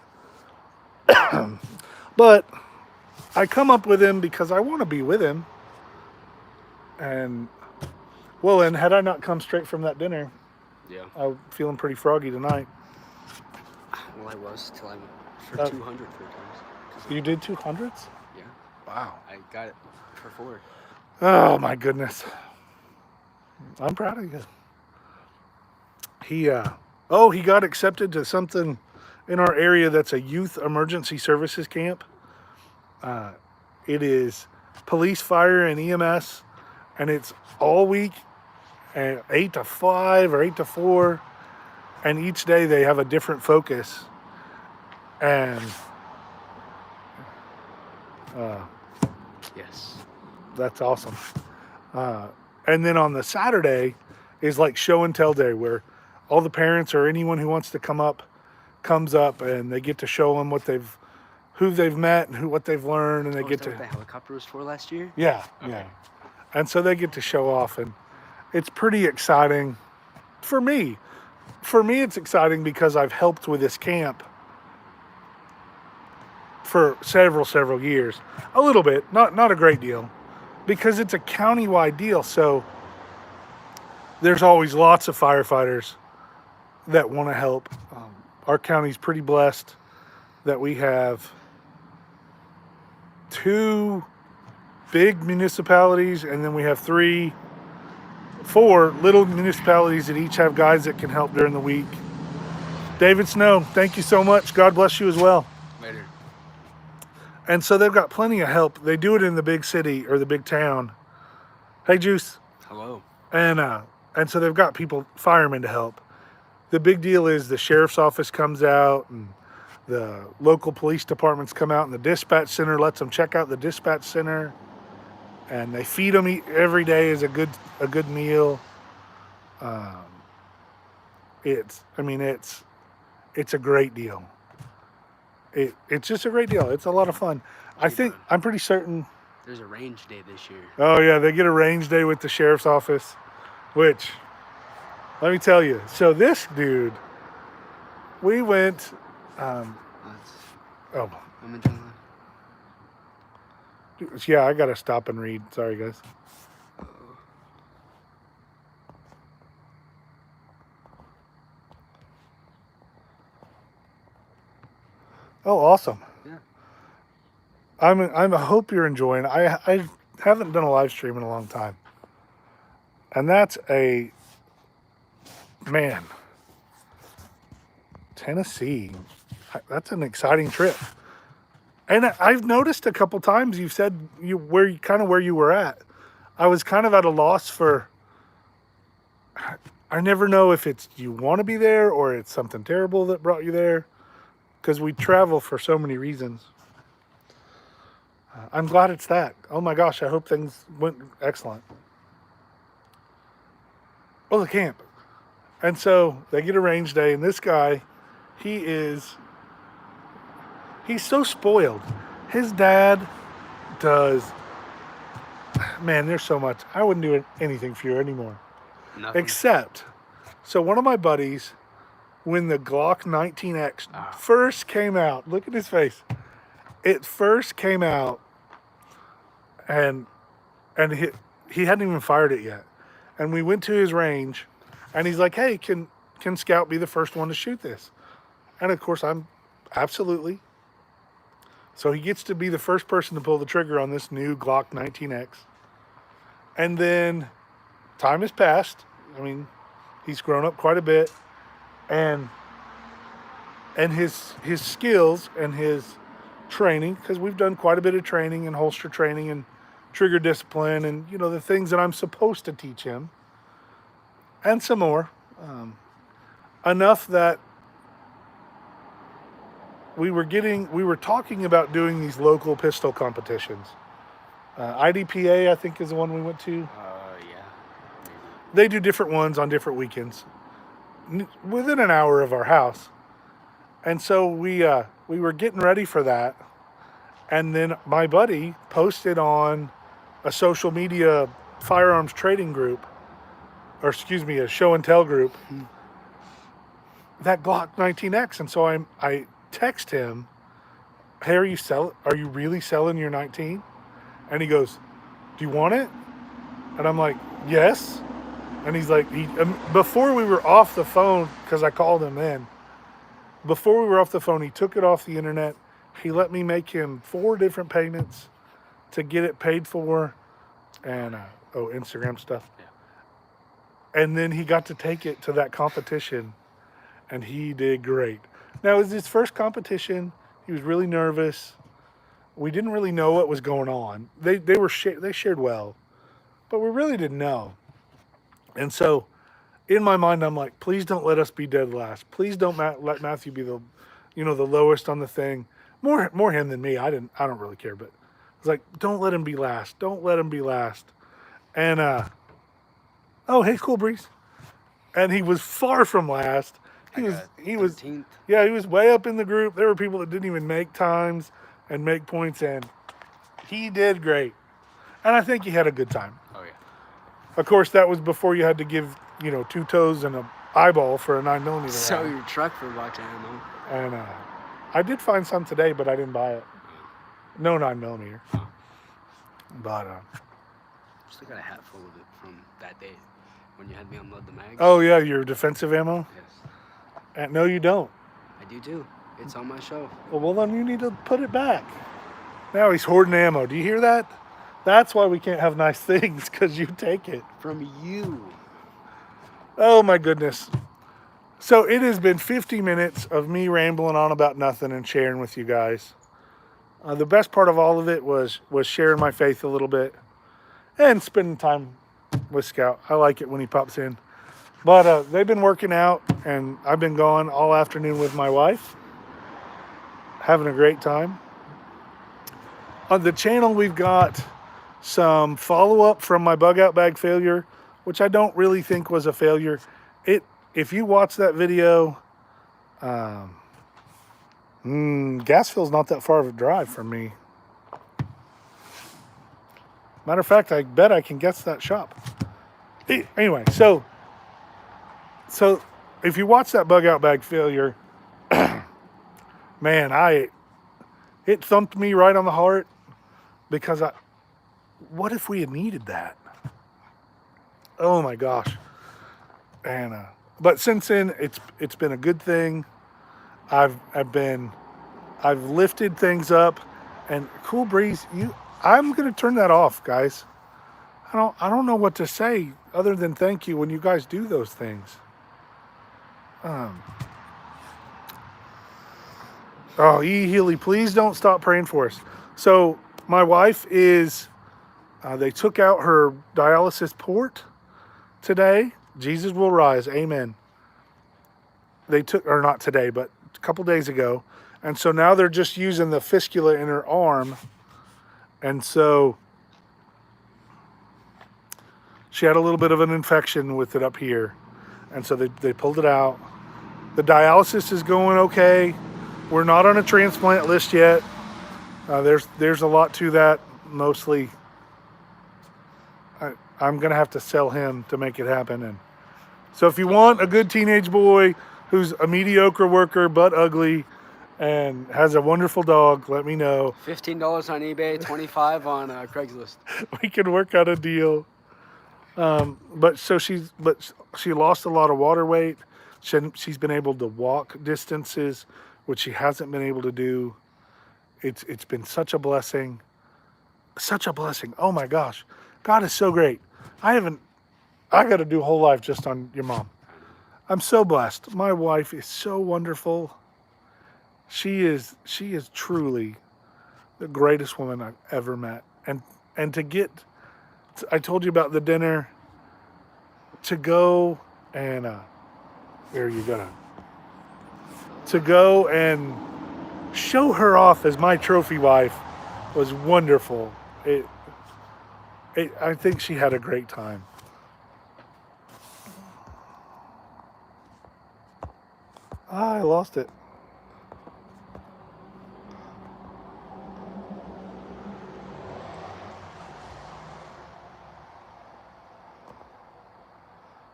But I come up with him because I want to be with him. And had I not come straight from that dinner, Yeah. I'm feeling pretty froggy tonight. Well, I was till I went for 200 4 times. You did 200s? Yeah. Wow. I got it for 4. Oh my goodness. I'm proud of you. He got accepted to something in our area that's a youth emergency services camp. It is police, fire, and EMS, and it's all week, 8 to 5 or 8 to 4, and each day they have a different focus. And Yes. that's awesome. And then on the Saturday is like show and tell day, where all the parents or anyone who wants to come up comes up, and they get to show them who they've met and what they've learned, and they Oh, get is that to, what the helicopter was for last year? yeah, yeah. And so they get to show off, and it's pretty exciting for me. For me, it's exciting because I've helped with this camp for several years. A little bit, not a great deal, because it's a county-wide deal. So there's always lots of firefighters that want to help. Our county's pretty blessed that we have 2 big municipalities, and then we have 4 little municipalities that each have guys that can help during the week. David Snow, thank you so much. God bless you as well. Later. And so they've got plenty of help. They do it in the big city or the big town. Hey, Juice. Hello. And so they've got firemen to help. The big deal is the sheriff's office comes out, and the local police departments come out, and the dispatch center lets them check out the dispatch center, and they feed them every day is a good meal. It's a great deal. It's just a great deal. It's a lot of fun. I'm pretty certain. There's a range day this year. Oh yeah, they get a range day with the sheriff's office, which Let me tell you. So this dude, we went. That's, Oh, I'm enjoying yeah. I gotta stop and read. Sorry, guys. that. Oh, awesome. Yeah. I hope you're enjoying. I haven't done a live stream in a long time, and that's a man. Tennessee. That's an exciting trip. And I've noticed a couple times you've said where you were at. I was kind of at a loss for. I never know if it's you want to be there or it's something terrible that brought you there, because we travel for so many reasons. I'm glad it's that. Oh my gosh, I hope things went excellent. Oh, the camp. And so they get a range day, and this guy, he's so spoiled. His dad does, man, there's so much. I wouldn't do anything for you anymore. Nothing. Except, so one of my buddies, when the Glock 19X Ah. first came out, look at his face. It first came out, and he hadn't even fired it yet. And we went to his range, and he's like, "Hey, can Scout be the first one to shoot this?" And of course, I'm absolutely. So he gets to be the first person to pull the trigger on this new Glock 19X. And then time has passed. I mean, he's grown up quite a bit, and his skills and his training, because we've done quite a bit of training and holster training and trigger discipline and the things that I'm supposed to teach him, and some more, enough that we were talking about doing these local pistol competitions. IDPA, I think, is the one we went to. Yeah. They do different ones on different weekends within an hour of our house. And so we were getting ready for that. And then my buddy posted on a social media firearms trading group, or excuse me, a show and tell group, that Glock 19X. And so I text him, "Hey, are you really selling your 19? And he goes, "Do you want it?" And I'm like, "Yes." And he's like, before we were off the phone, because I called him then, before we were off the phone, he took it off the internet. He let me make him 4 different payments to get it paid for, and Instagram stuff. Yeah. And then he got to take it to that competition, and he did great. Now, it was his first competition. He was really nervous. We didn't really know what was going on. They shared well, but we really didn't know. And so, in my mind, I'm like, please don't let us be dead last. Please don't let Matthew be the lowest on the thing. More him than me. I don't really care, but it's like, don't let him be last. Don't let him be last. And oh, hey, cool breeze. And he was far from last. He was 13th. Yeah, he was way up in the group. There were people that didn't even make times and make points, and he did great. And I think he had a good time. Oh yeah. Of course, that was before you had to give 2 toes and an eyeball for a 9mm. So round. your truck for box ammo. And I did find some today, but I didn't buy it. No 9mm. But Still got a hat full of it from that day when you had me unload the mag. oh yeah, your defensive ammo. Yes. No, you don't. I do too. It's on my shelf. Well, then you need to put it back. Now he's hoarding ammo. Do you hear that? That's why we can't have nice things, because you take it. From you. Oh my goodness. So it has been 50 minutes of me rambling on about nothing and sharing with you guys. The best part of all of it was sharing my faith a little bit and spending time with Scout. I like it when he pops in. But they've been working out, and I've been gone all afternoon with my wife, having a great time. On the channel, we've got some follow-up from my bug out bag failure, which I don't really think was a failure. If you watch that video, Gasville's not that far of a drive from me. Matter of fact, I bet I can guess that shop. Anyway, so So if you watch that bug out bag failure, man, it thumped me right on the heart because what if we had needed that? Oh my gosh. And but since then it's been a good thing. I've lifted things up, and Cool Breeze, I'm gonna turn that off, guys. I don't know what to say other than thank you when you guys do those things. Oh, E. Healy, please don't stop praying for us. So my wife is, they took out her dialysis port today. Jesus will rise. Amen. They took, or not today, but a couple days ago. And so now they're just using the fistula in her arm. And so she had a little bit of an infection with it up here. And so they pulled it out. The dialysis is going okay. We're not on a transplant list yet. There's a lot to that. Mostly, I'm gonna have to sell him to make it happen. And so, if you want a good teenage boy who's a mediocre worker but ugly and has a wonderful dog, let me know. $15 on eBay, 25 on Craigslist. We can work out a deal. But she lost a lot of water weight. She's been able to walk distances, which she hasn't been able to do. It's been such a blessing. Such a blessing. Oh my gosh. God is so great. I got to do a whole life just on your mom. I'm so blessed. My wife is so wonderful. She is truly the greatest woman I've ever met. And to get, I told you about the dinner, to go and, there you go. To go and show her off as my trophy wife was wonderful. I think she had a great time. I lost it.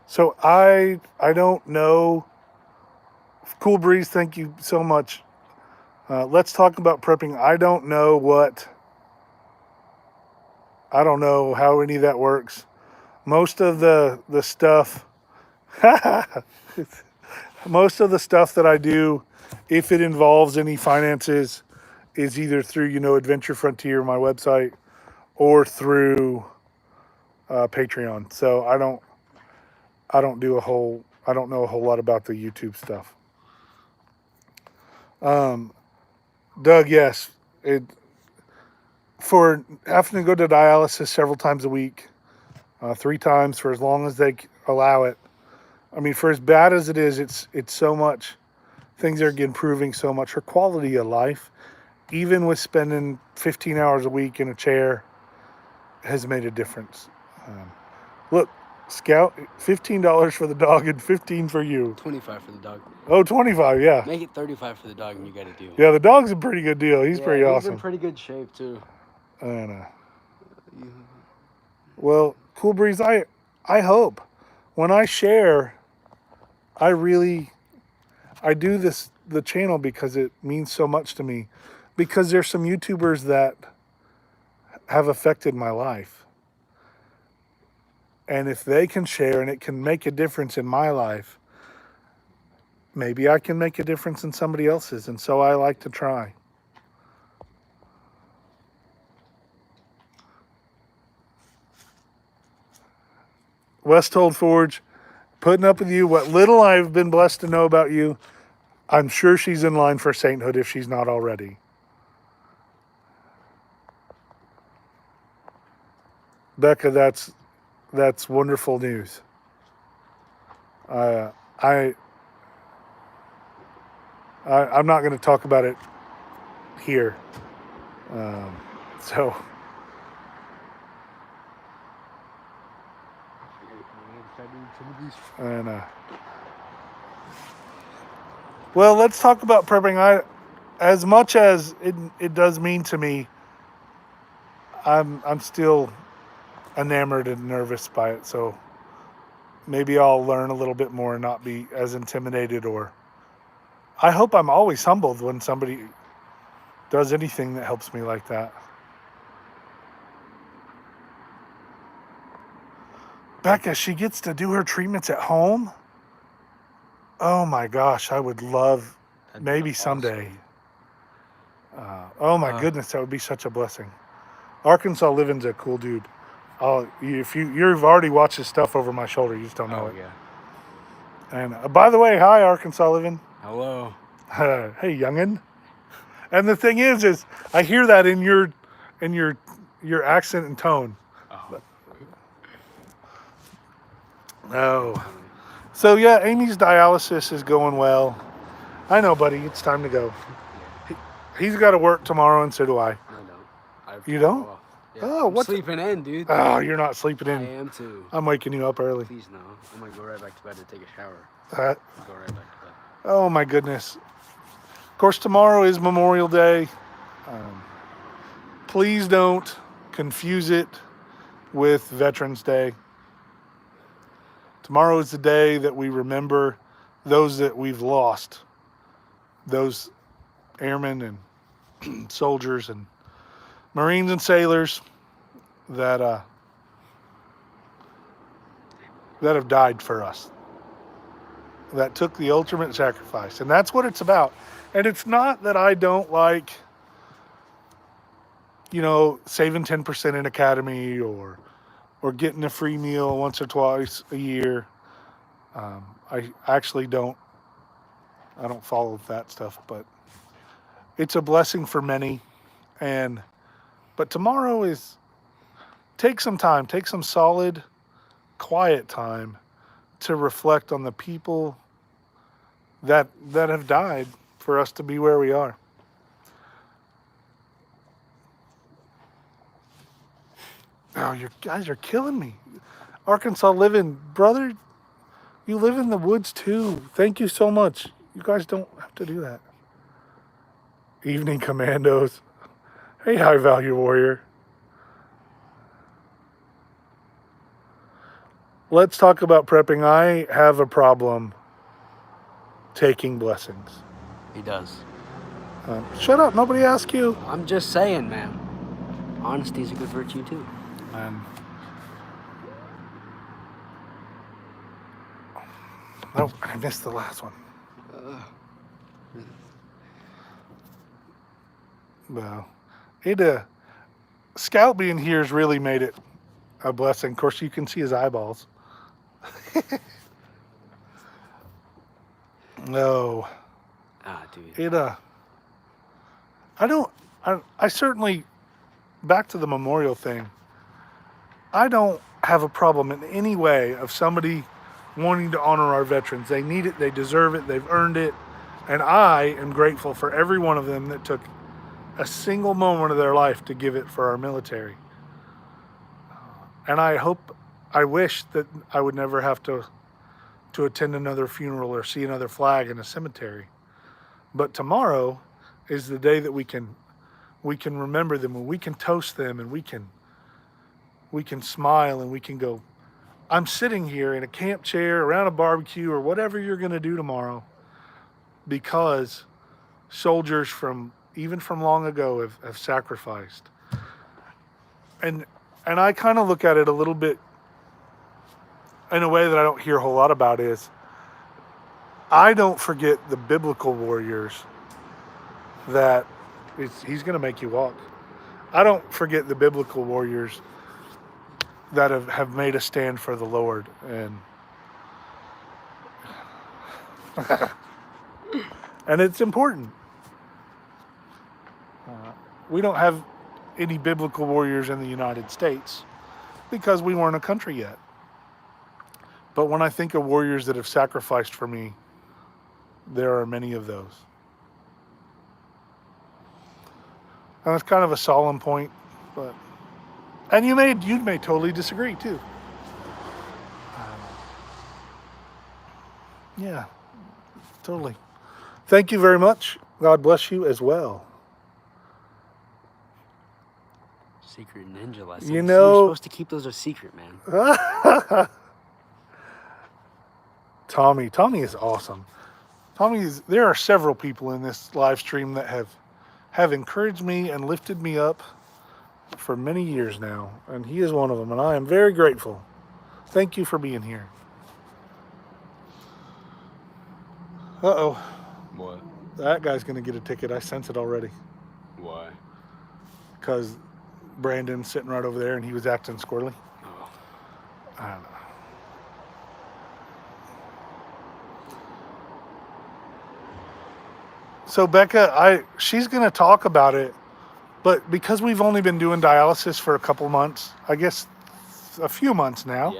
So I don't know. Cool Breeze, thank you so much. Let's talk about prepping. I don't know how any of that works. Most of the stuff, most of the stuff that I do, if it involves any finances, is either through, Adventure Frontier, my website, or through Patreon. So I don't know a whole lot about the YouTube stuff. Doug, yes, for having to go to dialysis several times a week, 3 times for as long as they allow it. I mean, for as bad as it is, it's so much. Things are improving so much. Her quality of life, even with spending 15 hours a week in a chair, has made a difference. Look, Scout, $15 for the dog and 15 for you. 25 for the dog. Oh, 25, yeah. Make it 35 for the dog and you got a deal. Yeah, the dog's a pretty good deal. He's pretty awesome. He's in pretty good shape too. And, well, Cool Breeze, I hope when I share, I do the channel because it means so much to me, because there's some YouTubers that have affected my life. And if they can share and it can make a difference in my life, maybe I can make a difference in somebody else's. And so I like to try. Westhold Forge, putting up with you. What little I've been blessed to know about you, I'm sure she's in line for sainthood if she's not already. Becca, that's wonderful news. I'm not going to talk about it here. So. And well, let's talk about prepping. As much as it does mean to me, I'm still enamored and nervous by it. So maybe I'll learn a little bit more and not be as intimidated, or I hope I'm always humbled when somebody does anything that helps me like that. Becca, she gets to do her treatments at home. Oh my gosh, I would love maybe someday. Oh my goodness, that would be such a blessing. Arkansas Living's a cool dude. If you've already watched his stuff over my shoulder, you just don't know it. Yeah. And by the way, hi Arkansas Living. Hello. Hey youngin. And the thing is I hear that in your accent and tone. Oh. Oh. So yeah, Amy's dialysis is going well. I know, buddy. It's time to go. He's got to work tomorrow, and so do I. No, I don't. You don't? Yeah. Oh, I'm what? sleeping in, dude. Oh, you're not sleeping I in. am too. I'm waking you up early. Please no. I'm gonna go right back to bed to take a shower. Go right back to bed. Oh my goodness. Of course, tomorrow is Memorial Day. Please don't confuse it with Veterans Day. Tomorrow is the day that we remember those that we've lost. Those airmen and soldiers and Marines and sailors that have died for us, that took the ultimate sacrifice. And that's what it's about. And it's not that I don't like, saving 10% in Academy or getting a free meal once or twice a year. I actually don't follow that stuff, but it's a blessing for many. But tomorrow take some time, take some solid, quiet time to reflect on the people that have died for us to be where we are. Oh, you guys are killing me. Arkansas Living, brother, you live in the woods too. Thank you so much. You guys don't have to do that. Evening Commandos. Hey, High Value Warrior. Let's talk about prepping. I have a problem taking blessings. He does. Shut up. Nobody asked you. I'm just saying, man. Honesty is a good virtue too. Nope, I missed the last one. Well, Scout being here has really made it a blessing. Of course, you can see his eyeballs. No. Dude. I certainly, back to the memorial thing, I don't have a problem in any way of somebody wanting to honor our veterans. They need it, they deserve it, they've earned it, and I am grateful for every one of them that took a single moment of their life to give it for our military. And I wish that I would never have to attend another funeral or see another flag in a cemetery. But tomorrow is the day that we can remember them, and we can toast them, and we can smile, and we can go, I'm sitting here in a camp chair around a barbecue or whatever you're going to do tomorrow because soldiers even from long ago have sacrificed. And I kind of look at it a little bit in a way that I don't hear a whole lot about is I don't forget the biblical warriors that he's going to make you walk. I don't forget the biblical warriors that have made a stand for the Lord. And and it's important. We don't have any biblical warriors in the United States because we weren't a country yet. But when I think of warriors that have sacrificed for me, there are many of those. And it's kind of a solemn point, and you may totally disagree too. Yeah, totally. Thank you very much. God bless you as well. Secret ninja lessons. You know, you're supposed to keep those a secret, man. Tommy. Tommy is awesome. There are several people in this live stream that have encouraged me and lifted me up for many years now, and he is one of them, and I am very grateful. Thank you for being here. Uh-oh. What? That guy's going to get a ticket. I sense it already. Why? Because Brandon's sitting right over there, and he was acting squirrely. Oh. I don't know. So Becca, she's going to talk about it, but because we've only been doing dialysis for a couple months, I guess a few months now,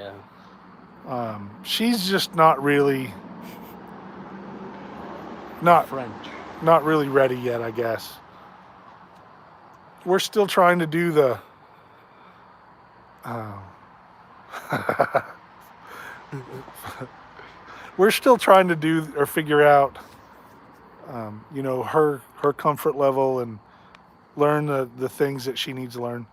Yeah. she's just not really French. not really ready yet, I guess. We're still trying to do the we're still trying to do or figure out her comfort level and learn the things that she needs to learn.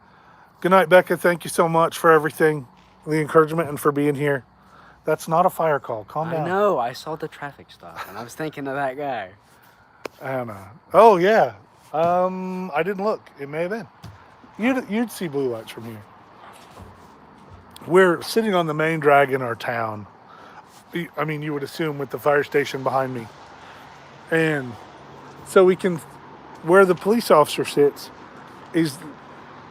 Good night, Becca. Thank you so much for everything, the encouragement, and for being here. That's not a fire call. Calm down. I know. I saw the traffic stop, and I was thinking of that guy. I don't know. Oh yeah. I didn't look. It may have been. You'd see blue lights from here. We're sitting on the main drag in our town. I mean, you would assume with the fire station behind me. And so where the police officer sits is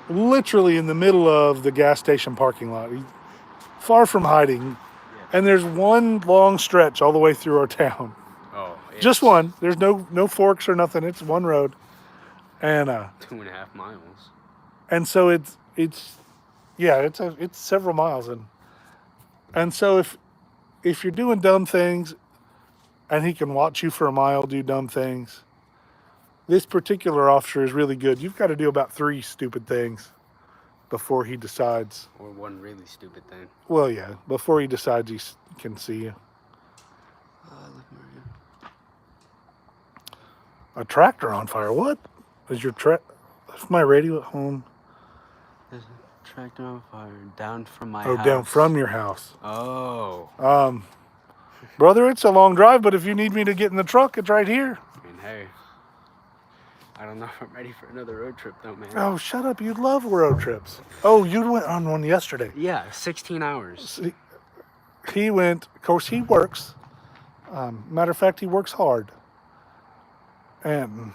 literally in the middle of the gas station parking lot. He's far from hiding. And there's one long stretch all the way through our town. Oh. Just one. There's no forks or nothing. It's one road. And 2.5 miles. and so it's several miles, and so if you're doing dumb things and he can watch you for a mile do dumb things, this particular officer is really good. You've got to do about 3 stupid things before he decides. Or one really stupid thing. Well, yeah, before he decides he can see you. A tractor on fire. What? Is your left my radio at home? There's a tractor on fire down from my Oh, house. down from your house. Oh. Brother, it's a long drive, but if you need me to get in the truck, it's right here. I mean, hey. I don't know if I'm ready for another road trip, though, man. Oh, shut up. You love road trips. Oh, you went on one yesterday. Yeah, 16 hours. He went, of course, he works. Matter of fact, he works hard. And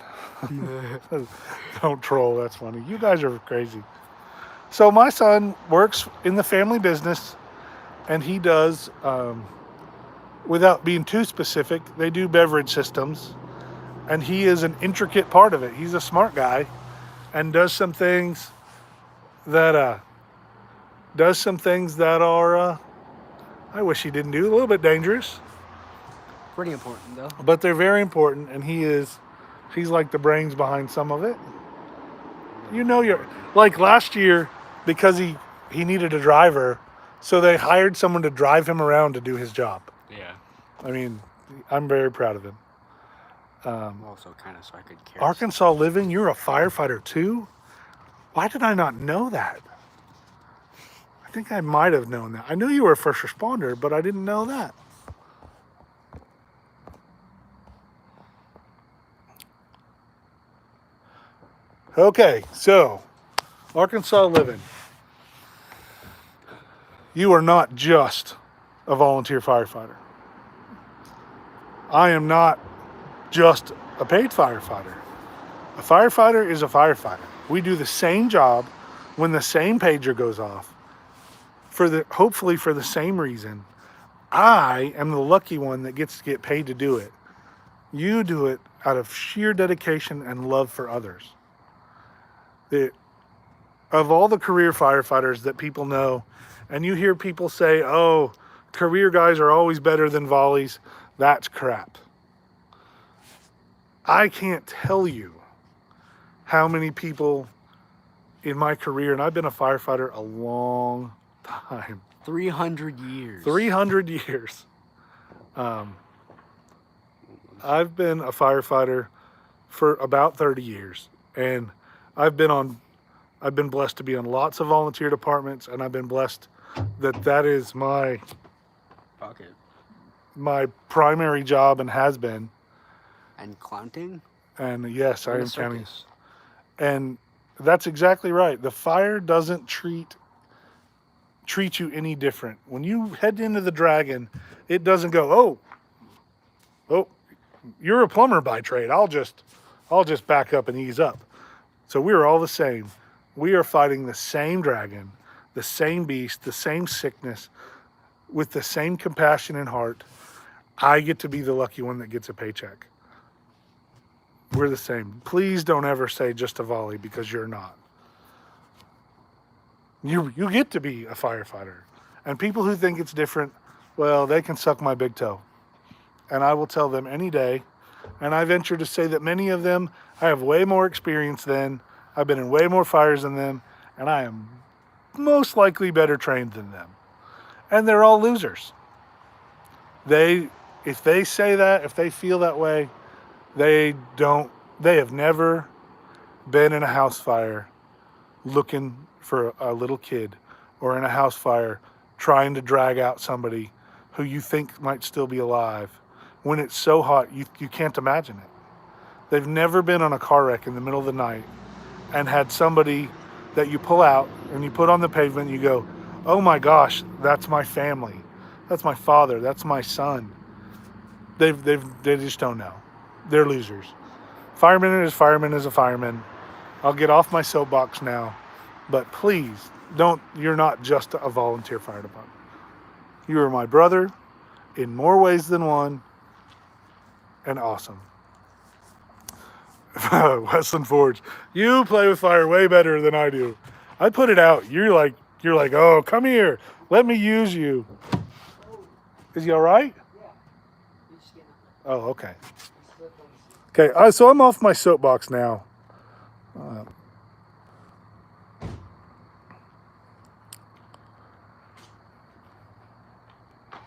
don't troll, that's funny. You guys are crazy. So my son works in the family business, and he does, without being too specific, they do beverage systems, and he is an intricate part of it. He's a smart guy and does some things that are, I wish he didn't do, a little bit dangerous. Pretty important, though. But they're very important, and he's like the brains behind some of it. You know, like last year, because he needed a driver, so they hired someone to drive him around to do his job. Yeah. I mean, I'm very proud of him. Also, kind of, so I could care. Arkansas Living, you're a firefighter too? Why did I not know that? I think I might have known that. I knew you were a first responder, but I didn't know that. Okay, so Arkansas Living. You are not just a volunteer firefighter. I am not just a paid firefighter. A firefighter is a firefighter. We do the same job when the same pager goes off, hopefully for the same reason. I am the lucky one that gets to get paid to do it. You do it out of sheer dedication and love for others. Of all the career firefighters that people know, and you hear people say, oh, career guys are always better than volleys, that's crap. I can't tell you how many people in my career, and I've been a firefighter a long time. 300 years. 300 years. I've been a firefighter for about 30 years, and I've been blessed to be on lots of volunteer departments, and I've been blessed that is my Pocket. my primary job and has been. And clownting? And yes, I In am a counting. circus. And that's exactly right. The fire doesn't treat you any different. When you head into the dragon, it doesn't go, oh, you're a plumber by trade. I'll just back up and ease up. So we're all the same. We are fighting the same dragon, the same beast, the same sickness, with the same compassion and heart. I get to be the lucky one that gets a paycheck. We're the same. Please don't ever say just a volley, because you're not. You get to be a firefighter. And people who think it's different, well, they can suck my big toe. And I will tell them any day, and I venture to say that many of them, I have way more experience than, I've been in way more fires than them, and I am most likely better trained than them. And they're all losers. If they say that, if they feel that way, they have never been in a house fire looking for a little kid, or in a house fire trying to drag out somebody who you think might still be alive when it's so hot you can't imagine it. They've never been on a car wreck in the middle of the night and had somebody that you pull out and you put on the pavement and you go, oh my gosh, that's my family. That's my father. That's my son. They just don't know. They're losers. Fireman is a fireman. I'll get off my soapbox now, but please you're not just a volunteer fire department. You are my brother in more ways than one, and awesome. Westland Forge, you play with fire way better than I do. I put it out. You're like, oh, come here. Let me use you. Is he all right? Oh, okay. Okay, so I'm off my soapbox now.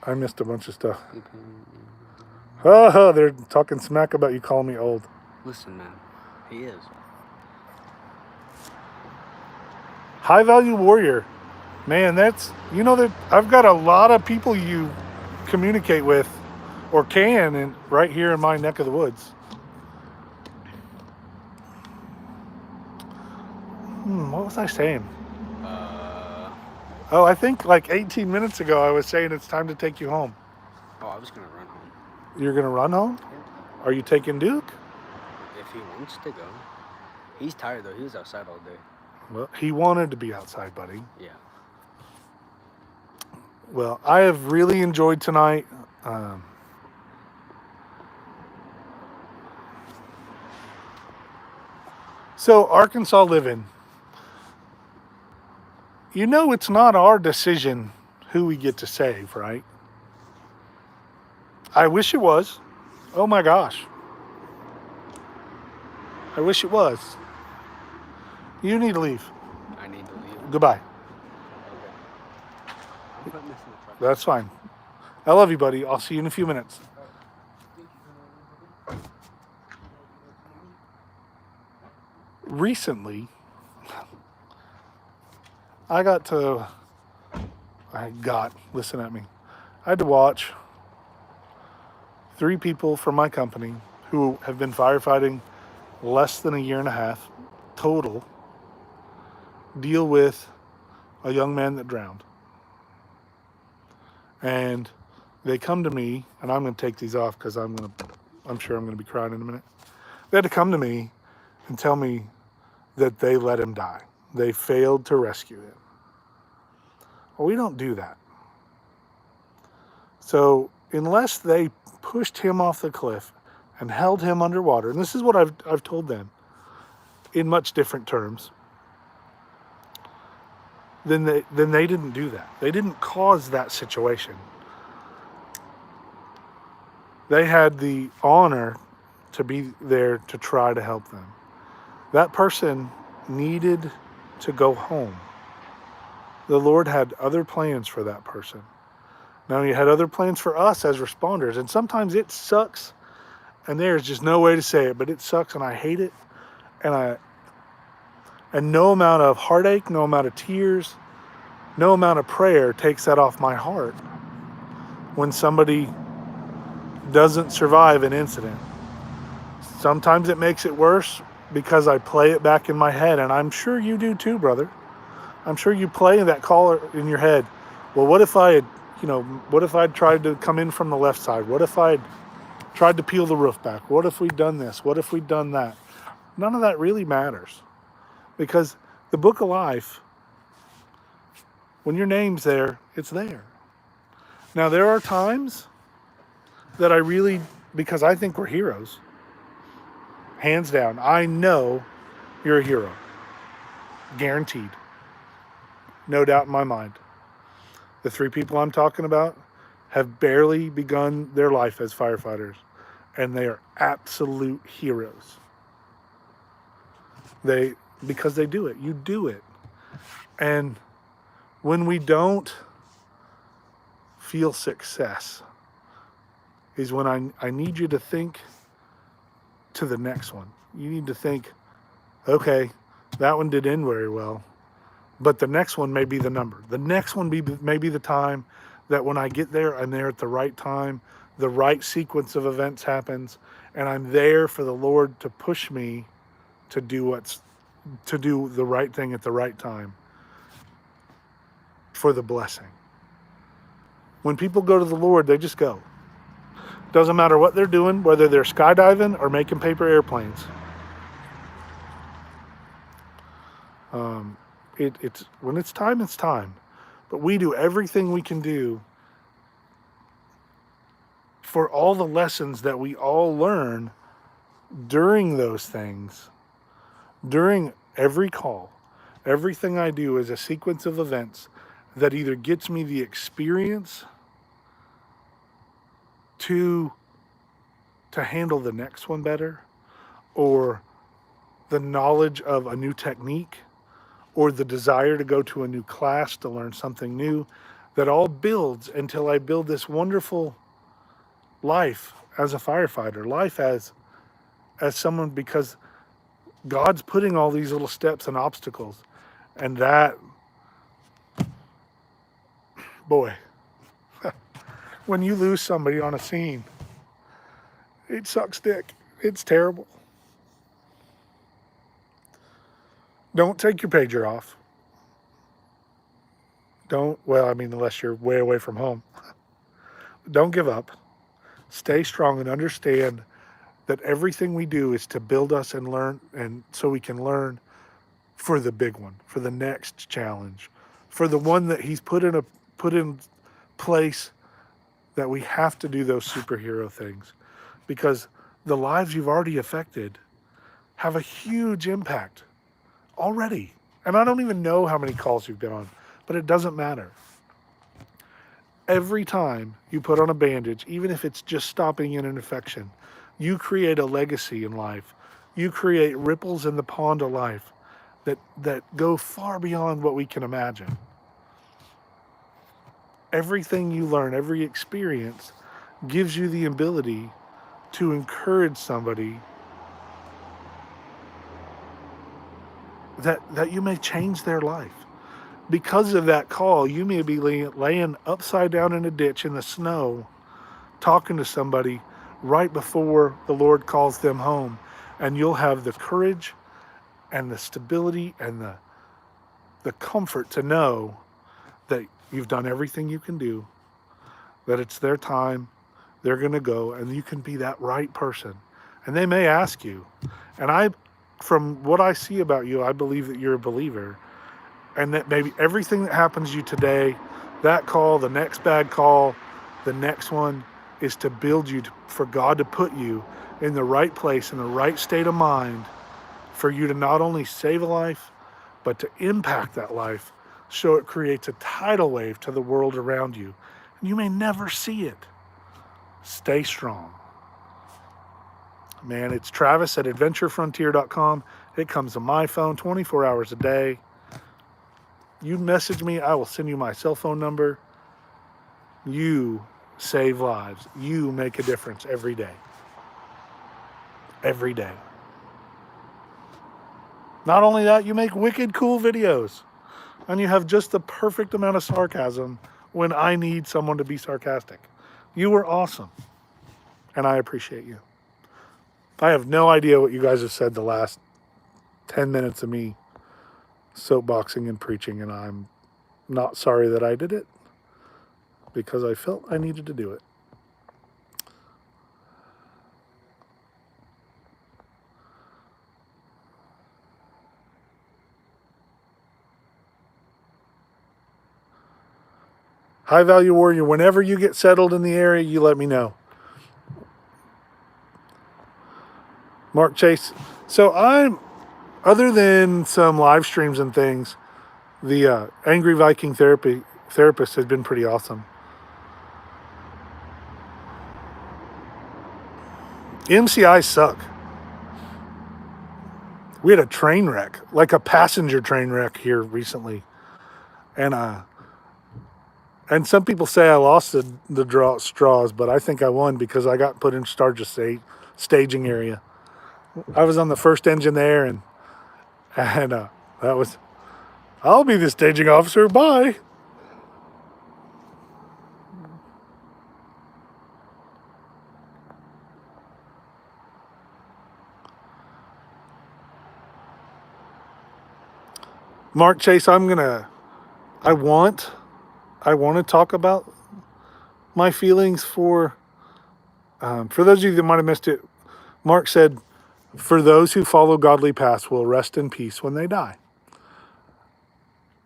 I missed a bunch of stuff. Oh, they're talking smack about you calling me old. Listen, man. He is. High Value Warrior. Man, that I've got a lot of people you communicate with, or can, and right here in my neck of the woods. What was I saying? Oh, I think like 18 minutes ago I was saying it's time to take you home. Oh, I was going to run home. You're going to run home? Yeah. Are you taking Duke? If he wants to go. He's tired, though. He was outside all day. Well, he wanted to be outside, buddy. Yeah. Well, I have really enjoyed tonight. So, Arkansas Living. It's not our decision who we get to save, right? I wish it was. Oh my gosh. I wish it was. You need to leave. I need to leave. Goodbye. Okay. That's fine. I love you, buddy. I'll see you in a few minutes. Recently, listen at me. I had to watch 3 people from my company who have been firefighting less than a year and a half total deal with a young man that drowned. And they come to me, and I'm going to take these off because I'm sure I'm going to be crying in a minute. They had to come to me and tell me that they let him die. They failed to rescue him. Well, we don't do that. So unless they pushed him off the cliff and held him underwater, and this is what I've told them in much different terms, then they didn't do that. They didn't cause that situation. They had the honor to be there to try to help them. That person needed to go home. The Lord had other plans for that person. Now, He had other plans for us as responders, and sometimes it sucks, and there's just no way to say it, but it sucks, and I hate it, and no amount of heartache, no amount of tears, no amount of prayer takes that off my heart when somebody doesn't survive an incident. Sometimes it makes it worse because I play it back in my head, and I'm sure you do too, brother. I'm sure you play that call in your head. Well, what if I had, what if I'd tried to come in from the left side? What if I'd tried to peel the roof back? What if we'd done this? What if we'd done that? None of that really matters, because the book of life, when your name's there, it's there. Now, there are times that I really, because I think we're heroes, hands down, I know you're a hero. Guaranteed. No doubt in my mind. The 3 people I'm talking about have barely begun their life as firefighters, and they are absolute heroes. Because they do it. You do it. And when we don't feel success is when I need you to think to the next one. You need to think, okay, that one did end very well, but the next one may be the number. The next one may be the time that when I get there, I'm there at the right time, the right sequence of events happens, and I'm there for the Lord to push me to do the right thing at the right time for the blessing. When people go to the Lord, they just go. Doesn't matter what they're doing, whether they're skydiving or making paper airplanes. It's when it's time, it's time. But we do everything we can do for all the lessons that we all learn during those things, during every call. Everything I do is a sequence of events that either gets me the experience to handle the next one better, or the knowledge of a new technique, or the desire to go to a new class to learn something new, that all builds until I build this wonderful life as a firefighter, life as someone, because God's putting all these little steps and obstacles. And that, boy, when you lose somebody on a scene, it sucks dick. It's terrible. Don't take your pager off. Unless you're way away from home. Don't give up. Stay strong and understand that everything we do is to build us and learn, and so we can learn for the big one, for the next challenge, for the one that He's put in place, that we have to do those superhero things, because the lives you've already affected have a huge impact already. And I don't even know how many calls you've been on, but it doesn't matter. Every time you put on a bandage, even if it's just stopping in an infection, you create a legacy in life. You create ripples in the pond of life that go far beyond what we can imagine. Everything you learn, every experience gives you the ability to encourage somebody that you may change their life. Because of that call, you may be laying upside down in a ditch in the snow, talking to somebody right before the Lord calls them home. And you'll have the courage and the stability and the comfort to know that you've done everything you can do, that it's their time, they're going to go, and you can be that right person. And they may ask you. And from what I see about you, I believe that you're a believer, and that maybe everything that happens to you today, that call, the next bad call, the next one, is to build you, for God to put you in the right place, in the right state of mind, for you to not only save a life, but to impact that life, so it creates a tidal wave to the world around you. And you may never see it. Stay strong. Man, it's Travis at adventurefrontier.com. It comes to my phone 24 hours a day. You message me, I will send you my cell phone number. You save lives. You make a difference every day. Every day. Not only that, you make wicked cool videos. And you have just the perfect amount of sarcasm when I need someone to be sarcastic. You were awesome. and I appreciate you. I have no idea what you guys have said the last 10 minutes of me soapboxing and preaching, and I'm not sorry that I did it because I felt I needed to do it. High Value Warrior, whenever you get settled in the area, you let me know. Mark Chase. So other than some live streams and things, the Angry Viking therapist has been pretty awesome. MCI suck. We had a train wreck, like a passenger train wreck here recently. And some people say I lost the straws, but I think I won because I got put in charge of staging area. I was on the first engine there, and that was, I'll be the staging officer. Bye. Mark Chase, I want to talk about my feelings for those of you that might have missed it. Mark said, for those who follow godly paths will rest in peace when they die.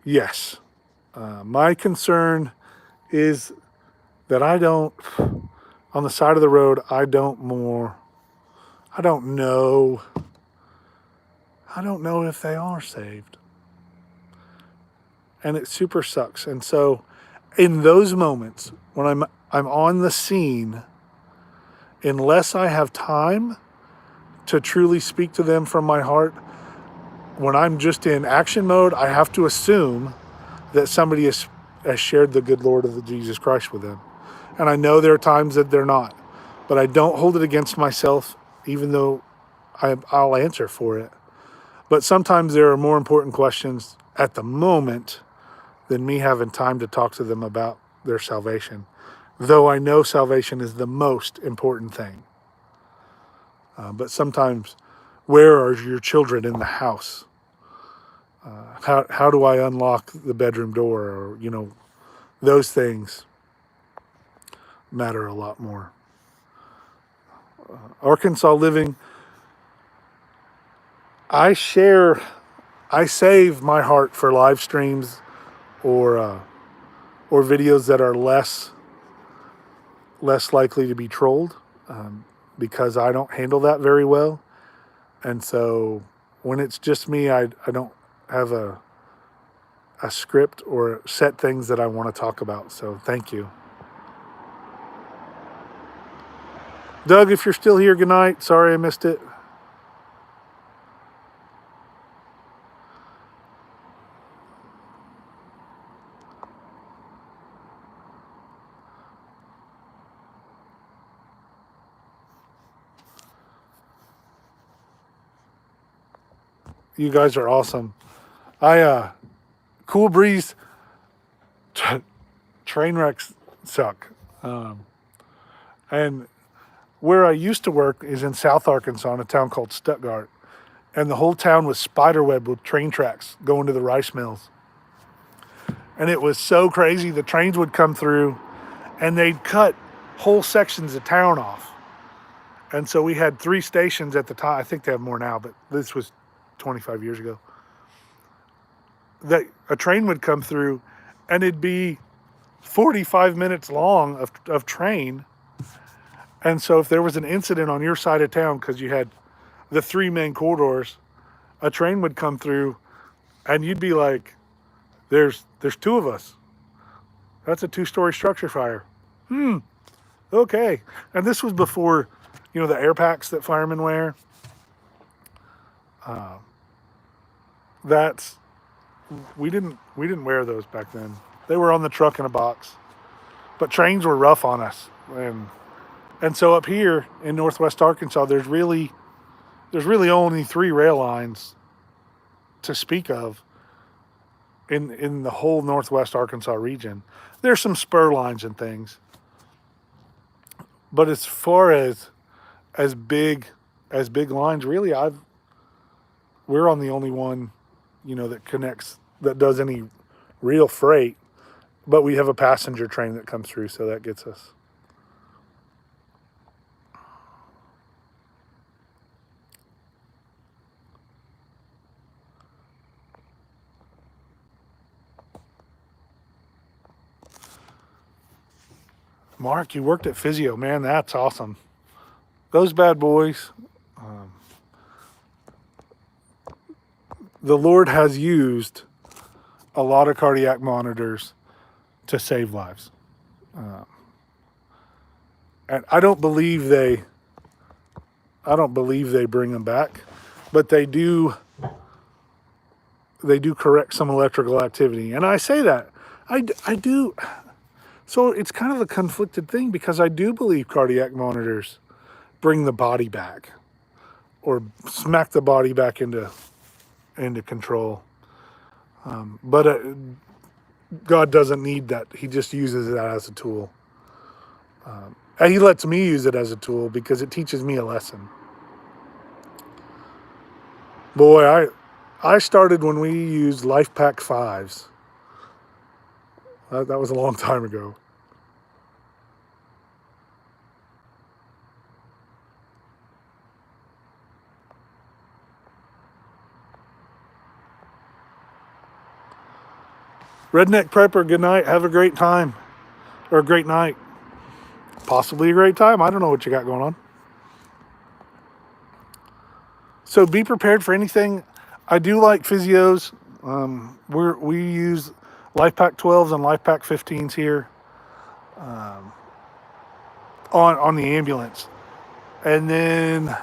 Yes. My concern is that on the side of the road, I don't know if they are saved. And it super sucks. And so in those moments when I'm on the scene, unless I have time to truly speak to them from my heart, when I'm just in action mode, I have to assume that somebody has shared the good Lord of Jesus Christ with them. And I know there are times that they're not, but I don't hold it against myself, even though I'll answer for it. But sometimes there are more important questions at the moment than me having time to talk to them about their salvation. Though I know salvation is the most important thing. But sometimes, where are your children in the house? How do I unlock the bedroom door? Or, those things matter a lot more. Arkansas Living, I save my heart for live streams or videos that are less likely to be trolled, because I don't handle that very well. And so when it's just me, I don't have a script or set things that I want to talk about. So thank you. Doug, if you're still here, good night. Sorry I missed it. You guys are awesome. Cool breeze. Train wrecks suck. And where I used to work is in South Arkansas in a town called Stuttgart. And the whole town was spiderwebbed with train tracks going to the rice mills. And it was so crazy. The trains would come through and they'd cut whole sections of town off. And so we had 3 stations at the time. I think they have more now, but this was 25 years ago. That a train would come through and it'd be 45 minutes long of train. And so if there was an incident on your side of town, because you had the 3 main corridors, a train would come through and you'd be like, there's 2 of us. That's a 2-story structure fire. Okay. And this was before, the air packs that firemen wear. We didn't wear those back then. They were on the truck in a box. But trains were rough on us. And so up here in Northwest Arkansas, there's really only 3 rail lines to speak of in the whole Northwest Arkansas region. There's some spur lines and things. But as far as big lines, really, we're on the only one, that connects, that does any real freight. But we have a passenger train that comes through, so that gets us. Mark, you worked at Physio, man. That's awesome. Those bad boys. The Lord has used a lot of cardiac monitors to save lives. And I don't believe they bring them back, but they do correct some electrical activity. And I say that I do. So it's kind of a conflicted thing, because I do believe cardiac monitors bring the body back, or smack the body back into control. But God doesn't need that. He just uses it as a tool. And he lets me use it as a tool because it teaches me a lesson. Boy, I started when we used LifePak 5s. That was a long time ago. Redneck Prepper, good night. Have a great time. Or a great night. Possibly a great time. I don't know what you got going on. So be prepared for anything. I do like Physios. We use LifePak 12s and LifePak 15s here on the ambulance. And then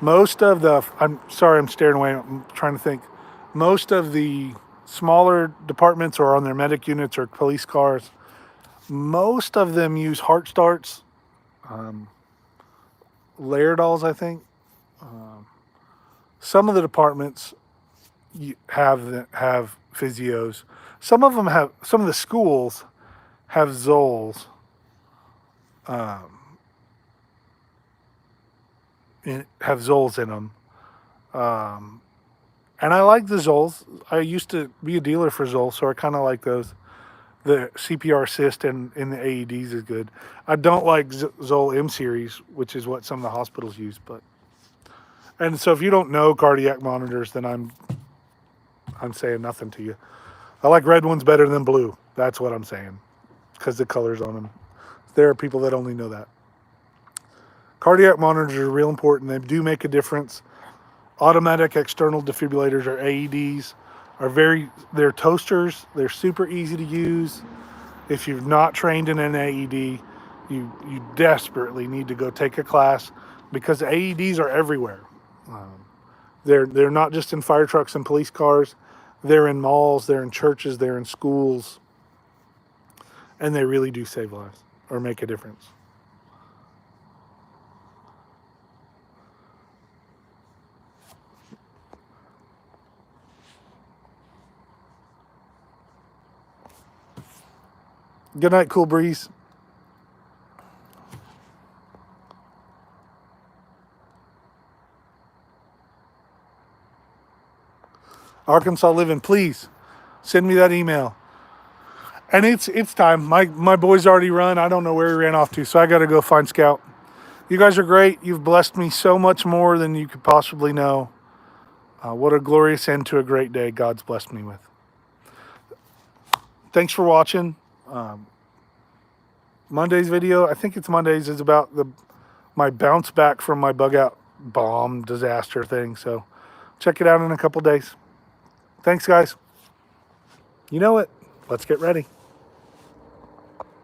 most of the, I'm sorry, I'm staring away. I'm trying to think. Most of the smaller departments are on their medic units or police cars. Most of them use heart starts, Lairdals, I think. Some of the departments have Physios. Some of the schools have Zolls. Have Zolls in them. And I like the Zolls. I used to be a dealer for Zoll, so I kind of like those. The CPR assist in the AEDs is good. I don't like Zoll M series, which is what some of the hospitals use. And so if you don't know cardiac monitors, then I'm saying nothing to you. I like red ones better than blue. That's what I'm saying, because the colors on them. There are people that only know that. Cardiac monitors are real important. They do make a difference. Automatic external defibrillators, or AEDs, they're toasters. They're super easy to use. If you've not trained in an AED, you desperately need to go take a class, because AEDs are everywhere. They're not just in fire trucks and police cars. They're in malls, they're in churches, they're in schools. And they really do save lives or make a difference. Good night, Cool Breeze. Arkansas Living, please send me that email. And it's time. My boy's already run. I don't know where he ran off to, so I got to go find Scout. You guys are great. You've blessed me so much more than you could possibly know. What a glorious end to a great day God's blessed me with. Thanks for watching. Monday's video, I think it's Monday's, is about my bounce back from my bug out bomb disaster thing. So check it out in a couple days. Thanks, guys. You know it. Let's get ready.